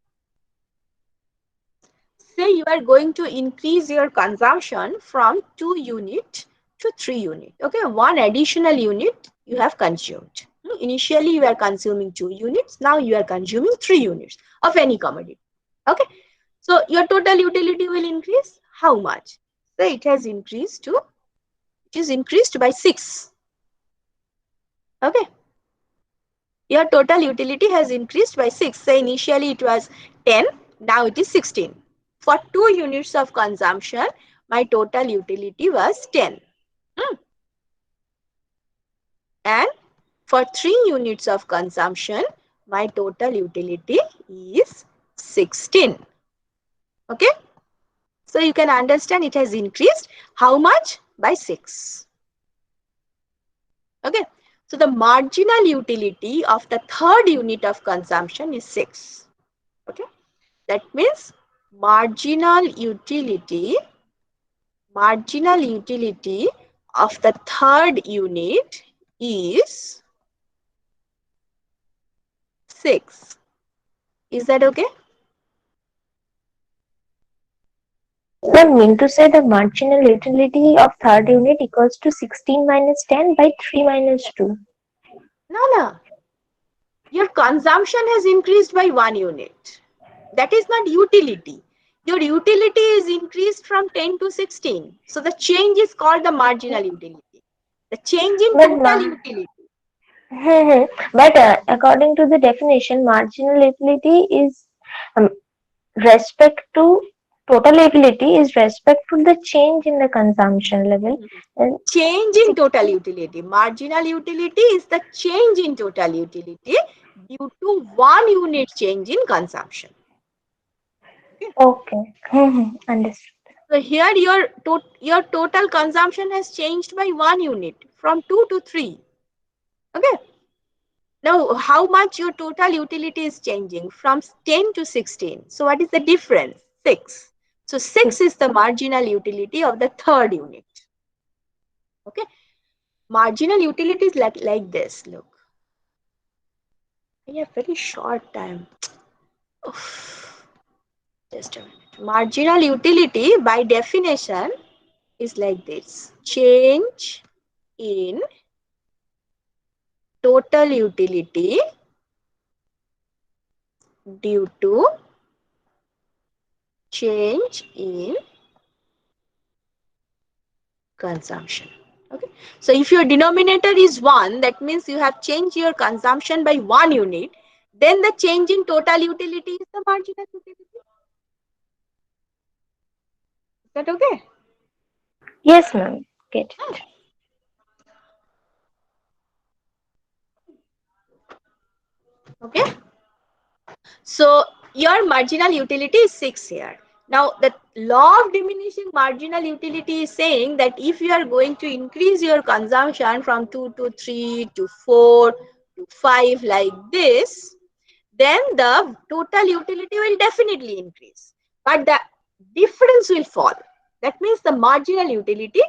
say you are going to increase your consumption from 2 unit to 3 unit. Okay, one additional unit you have consumed. Initially, you are consuming 2 units. Now you are consuming 3 units of any commodity. Okay, so your total utility will increase. How much? So it has increased to, it is increased by 6. Okay, your total utility has increased by 6. So initially it was 10, now it is 16. For 2 units of consumption, my total utility was 10. And for 3 units of consumption, my total utility is 16. Okay. So you can understand it has increased. How much? By 6. Okay. So the marginal utility of the third unit of consumption is 6. Okay. That means marginal utility of the third unit is 6. Is that okay? I mean to say the marginal utility of third unit equals to 16 minus 10 by 3 minus 2. No. Your consumption has increased by 1 unit. That is not utility. Your utility is increased from 10 to 16. So the change is called the marginal utility. The change in total utility. But according to the definition, marginal utility is respect to total utility is respect to the change in the consumption level. And change in total utility. Marginal utility is the change in total utility due to 1 unit change in consumption. okay. Understood. So here your total consumption has changed by 1 unit from 2 to 3. Okay. Now, how much your total utility is changing from 10 to 16? So what is the difference? 6. So 6 is the marginal utility of the third unit. Okay. Marginal utility is like this. Look. I have very short time. Just a minute. Marginal utility by definition is like this. Change in total utility due to change in consumption. Okay. So if your denominator is 1, that means you have changed your consumption by 1 unit. Then the change in total utility is the marginal utility. Is that okay? Yes, ma'am. Get it. Okay. So your marginal utility is 6 here. Now the law of diminishing marginal utility is saying that if you are going to increase your consumption from 2 to 3 to 4 to 5 like this, then the total utility will definitely increase. But the difference will fall. That means the marginal utility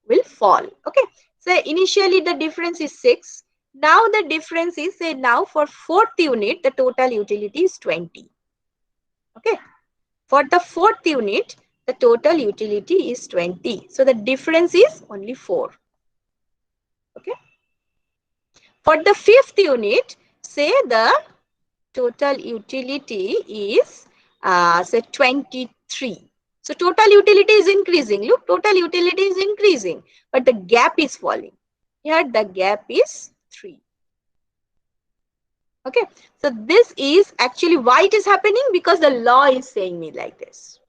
will fall. Okay. So initially the difference is 6. Now the difference is, say now for 4th unit, the total utility is 20. Okay. For the 4th unit, the total utility is 20. So the difference is only 4. Okay. For the 5th unit, say the total utility is say 23. So total utility is increasing. Look, total utility is increasing, but the gap is falling. Here the gap is 3. Okay, so this is actually why it is happening, because the law is saying me like this.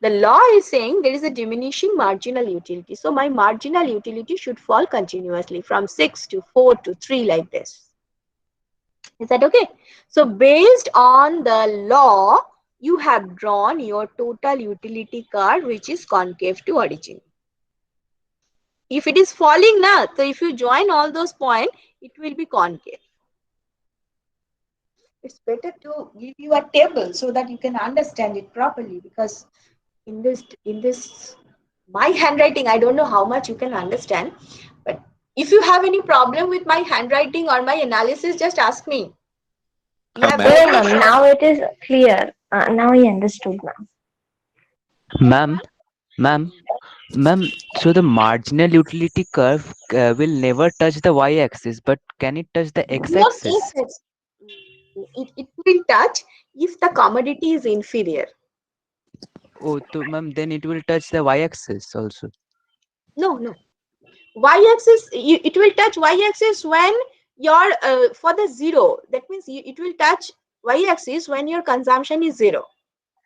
The law is saying there is a diminishing marginal utility. So my marginal utility should fall continuously from 6 to 4 to 3 like this. Is that okay? So based on the law, you have drawn your total utility curve which is concave to origin. If it is falling now, so if you join all those points, it will be concave. It's better to give you a table so that you can understand it properly, because in this my handwriting, I don't know how much you can understand, but if you have any problem with my handwriting or my analysis, just ask me. You have Ma'am. No, very ma'am. short. Now it is clear. Now I understood, ma'am. Ma'am, ma'am, ma'am. So the marginal utility curve will never touch the y-axis, but can it touch the Yes, x-axis? yes, yes. It will touch if the commodity is inferior. Oh, so ma'am, then it will touch the y-axis also. No, no. Y-axis, it will touch y-axis when your for the zero. That means it will touch y-axis when your consumption is zero.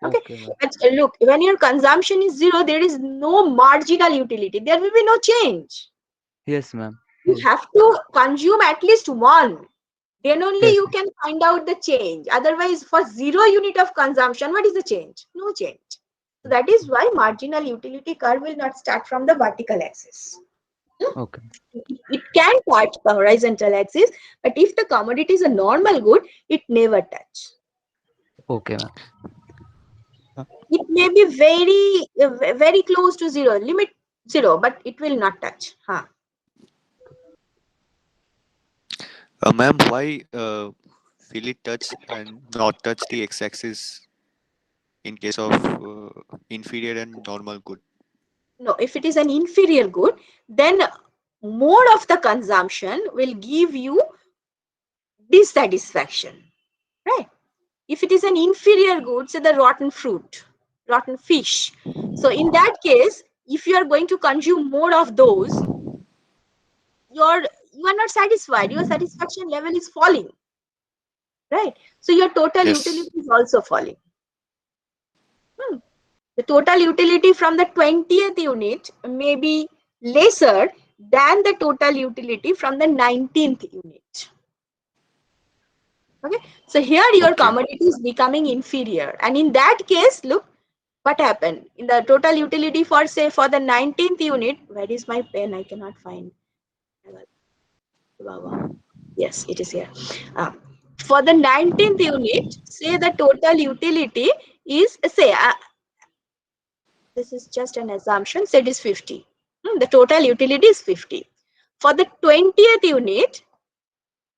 Okay, Okay, ma'am. but look, when your consumption is zero, there is no marginal utility. There will be no change. Yes, ma'am. You Yes, have to consume at least one. Then only yes, you can find out the change. Otherwise, for 0 unit of consumption, what is the change? No change. So that is why marginal utility curve will not start from the vertical axis. okay, It can touch the horizontal axis, but if the commodity is a normal good, it never touch. okay, ma'am. It may be very close to zero, limit zero, but it will not touch. Huh. Ma'am, why will it touch and not touch the x-axis in case of inferior and normal good? No, if it is an inferior good, then mode of the consumption will give you dissatisfaction, right? If it is an inferior good, say the rotten fruit, rotten fish, so in that case, if you are going to consume more of those, you are not satisfied, your satisfaction level is falling, right? So your total Yes. utility is also falling. The total utility from the 20th unit may be lesser than the total utility from the 19th unit. Okay, so here your Okay. commodity is becoming inferior, and in that case, look what happened in the total utility for, say, for the 19th unit. Where is my pen? I cannot find. Yes, it is here. For the 19th unit, say the total utility is, say, this is just an assumption, say it is 50. The total utility is 50. For the 20th unit,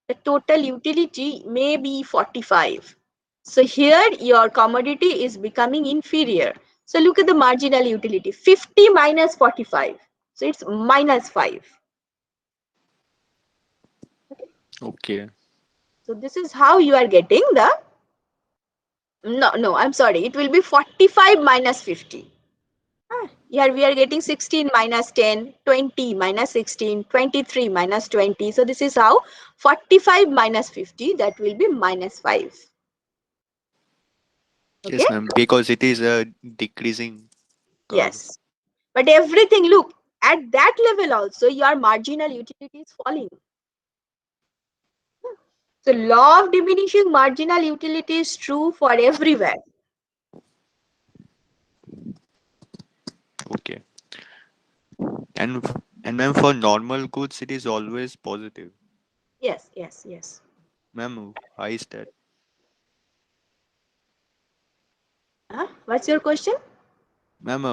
the total utility may be 45. So here your commodity is becoming inferior. So look at the marginal utility, 50 minus 45. So it's minus 5. Okay. So this is how you are getting the, no, I'm sorry, it will be 45 minus 50. Here we are getting 16 minus 10, 20 minus 16, 23 minus 20. So this is how 45 minus 50, that will be minus 5. Okay, Yes, ma'am. Because it is a decreasing curve. yes. But everything, look, at that level also, your marginal utility is falling. So law of diminishing marginal utility is true for everywhere. Okay. And and ma'am, for normal goods, it is always positive. Yes, yes, yes. Ma'am, why is that? What's your question? Ma'am,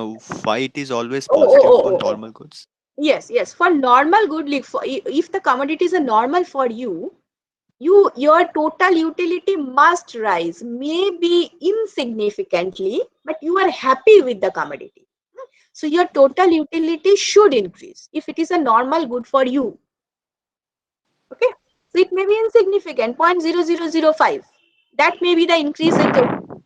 why it is always Oh, oh, positive oh, for oh, oh. normal goods? Yes, yes. For normal good, like for, if the commodities are normal for you, your total utility must rise, maybe insignificantly, but you are happy with the commodity. So your total utility should increase if it is a normal good for you. Okay, so it may be insignificant, 0.0005. That may be the increase in total.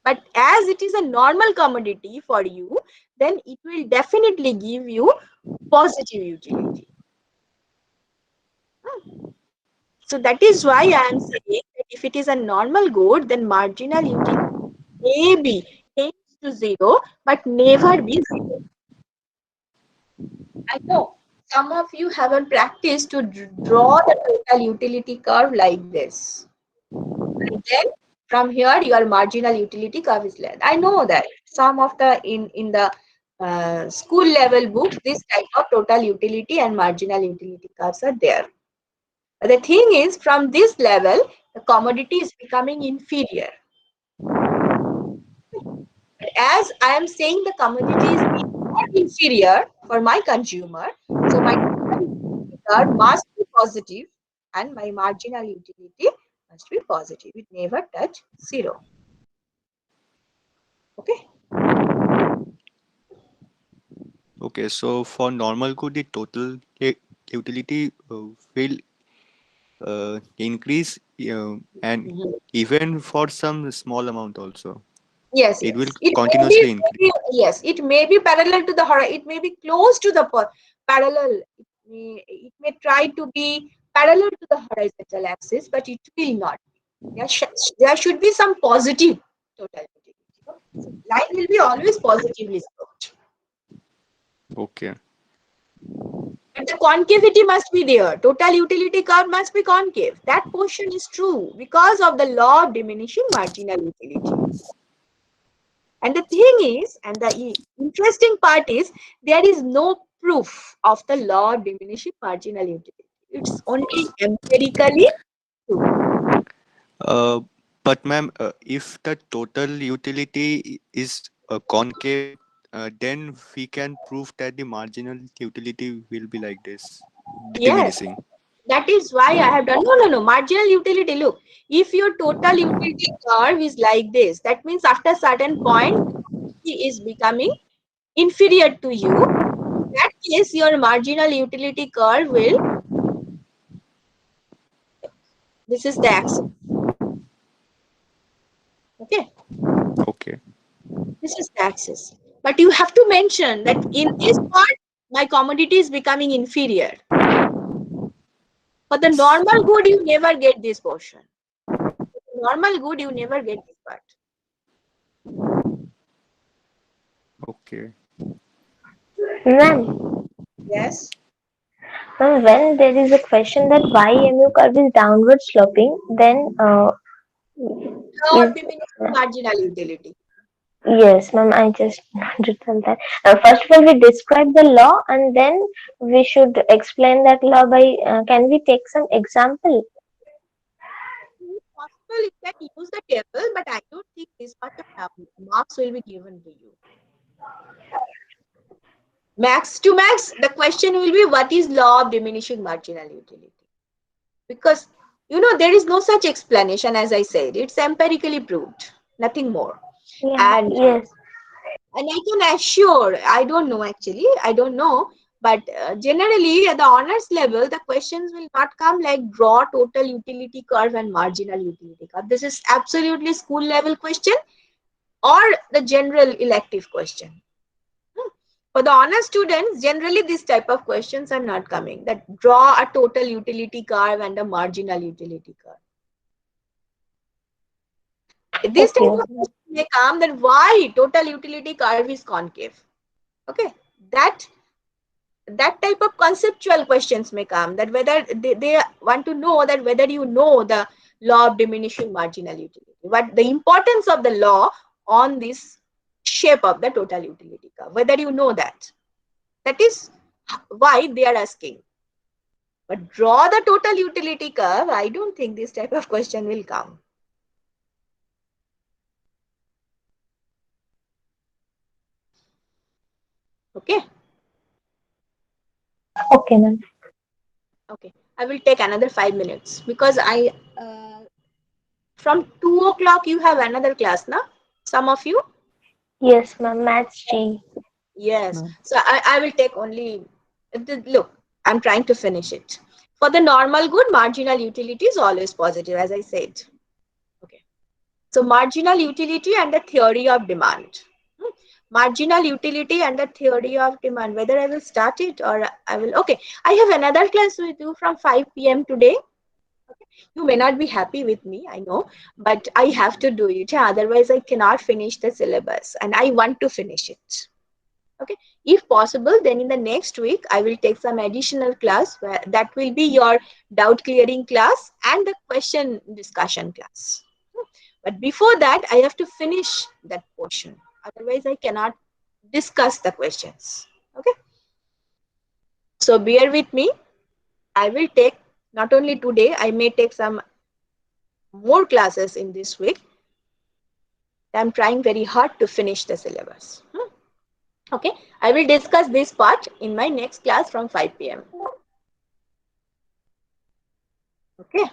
But as it is a normal commodity for you, then it will definitely give you positive utility. So that is why I am saying that if it is a normal good, then marginal utility may be tends to zero, but never be zero. I know some of you haven't practiced to draw the total utility curve like this. And then from here, your marginal utility curve is less. I know that some of the in the school level books, this type of total utility and marginal utility curves are there. But the thing is, from this level, the commodity is becoming inferior. But as I am saying, the commodity is not inferior for my consumer, so my total utility curve must be positive and my marginal utility must be positive. It never touch zero. Okay. Okay, so for normal good, the total utility will increase, and Mhm. even for some small amount also, Yes, it will yes. It may be, continuously increase. yes, it may be parallel to the horizon. It may be close to the parallel. It may try to be parallel to the horizontal axis, but it will not. There should be some positive total utility. So line will be always positively sloped. Okay. But the concavity must be there. Total utility curve must be concave. That portion is true because of the law of diminishing marginal utility. And the thing is, and the interesting part is, there is no proof of the law of diminishing marginal utility. It's only empirically true. Uh, but ma'am, if the total utility is concave, then we can prove that the marginal utility will be like this, Yes, diminishing. that is why I have done. No. Marginal utility. Look, if your total utility curve is like this, that means after certain point, it is becoming inferior to you. In that case, your marginal utility curve will. This is the axis. Okay. Okay. This is the axis. But you have to mention that in this part, my commodity is becoming inferior. For the normal good, you never get this portion. For the normal good, you never get this part. Okay. Ma'am, Yes. when there is a question that why MU curve is downward sloping, then Law is of diminishing marginal utility. yes, ma'am. I just want to tell that. First of all, we describe the law, and then we should explain that law by. Can we take some example? It's possible you can use the table, but I don't think this much of marks will be given to you. Max to max, the question will be what is law of diminishing marginal utility? Because there is no such explanation, as I said. It's empirically proved, nothing more. Yeah. And Yes. I can assure, I don't know actually, I don't know, but generally at the honors level, the questions will not come like draw total utility curve and marginal utility curve. This is absolutely school level question or the general elective question. For the honor students, generally these type of questions are not coming. That draw a total utility curve and a marginal utility curve. This type Okay. of question may come that why total utility curve is concave. Okay, that type of conceptual questions may come, that whether they want to know that whether you know the law of diminishing marginal utility, what the importance of the law on this shape of the total utility curve, whether you know that. That is why they are asking. But draw the total utility curve, I don't think this type of question will come. Okay. Okay, ma'am. Okay, I will take another 5 minutes because from 2 o'clock you have another class now. Some of you. Yes, ma'am. Maths G. Yes, Yes. ma'am. So I will take only. Look, I'm trying to finish it. For the normal good, marginal utility is always positive, as I said. Okay. So marginal utility and the theory of demand. Marginal utility and the theory of demand. Whether I will start it or I will. Okay. I have another class with you from 5 p.m. today. You may not be happy with me, I know, but I have to do it. Otherwise, I cannot finish the syllabus and I want to finish it. Okay, if possible, then in the next week I will take some additional class where that will be your doubt clearing class and the question discussion class. But before that, I have to finish that portion. Otherwise, I cannot discuss the questions. Okay. So bear with me. I will take not only today, I may take some more classes in this week. I'm trying very hard to finish the syllabus. Okay. I will discuss this part in my next class from 5 p.m. Okay.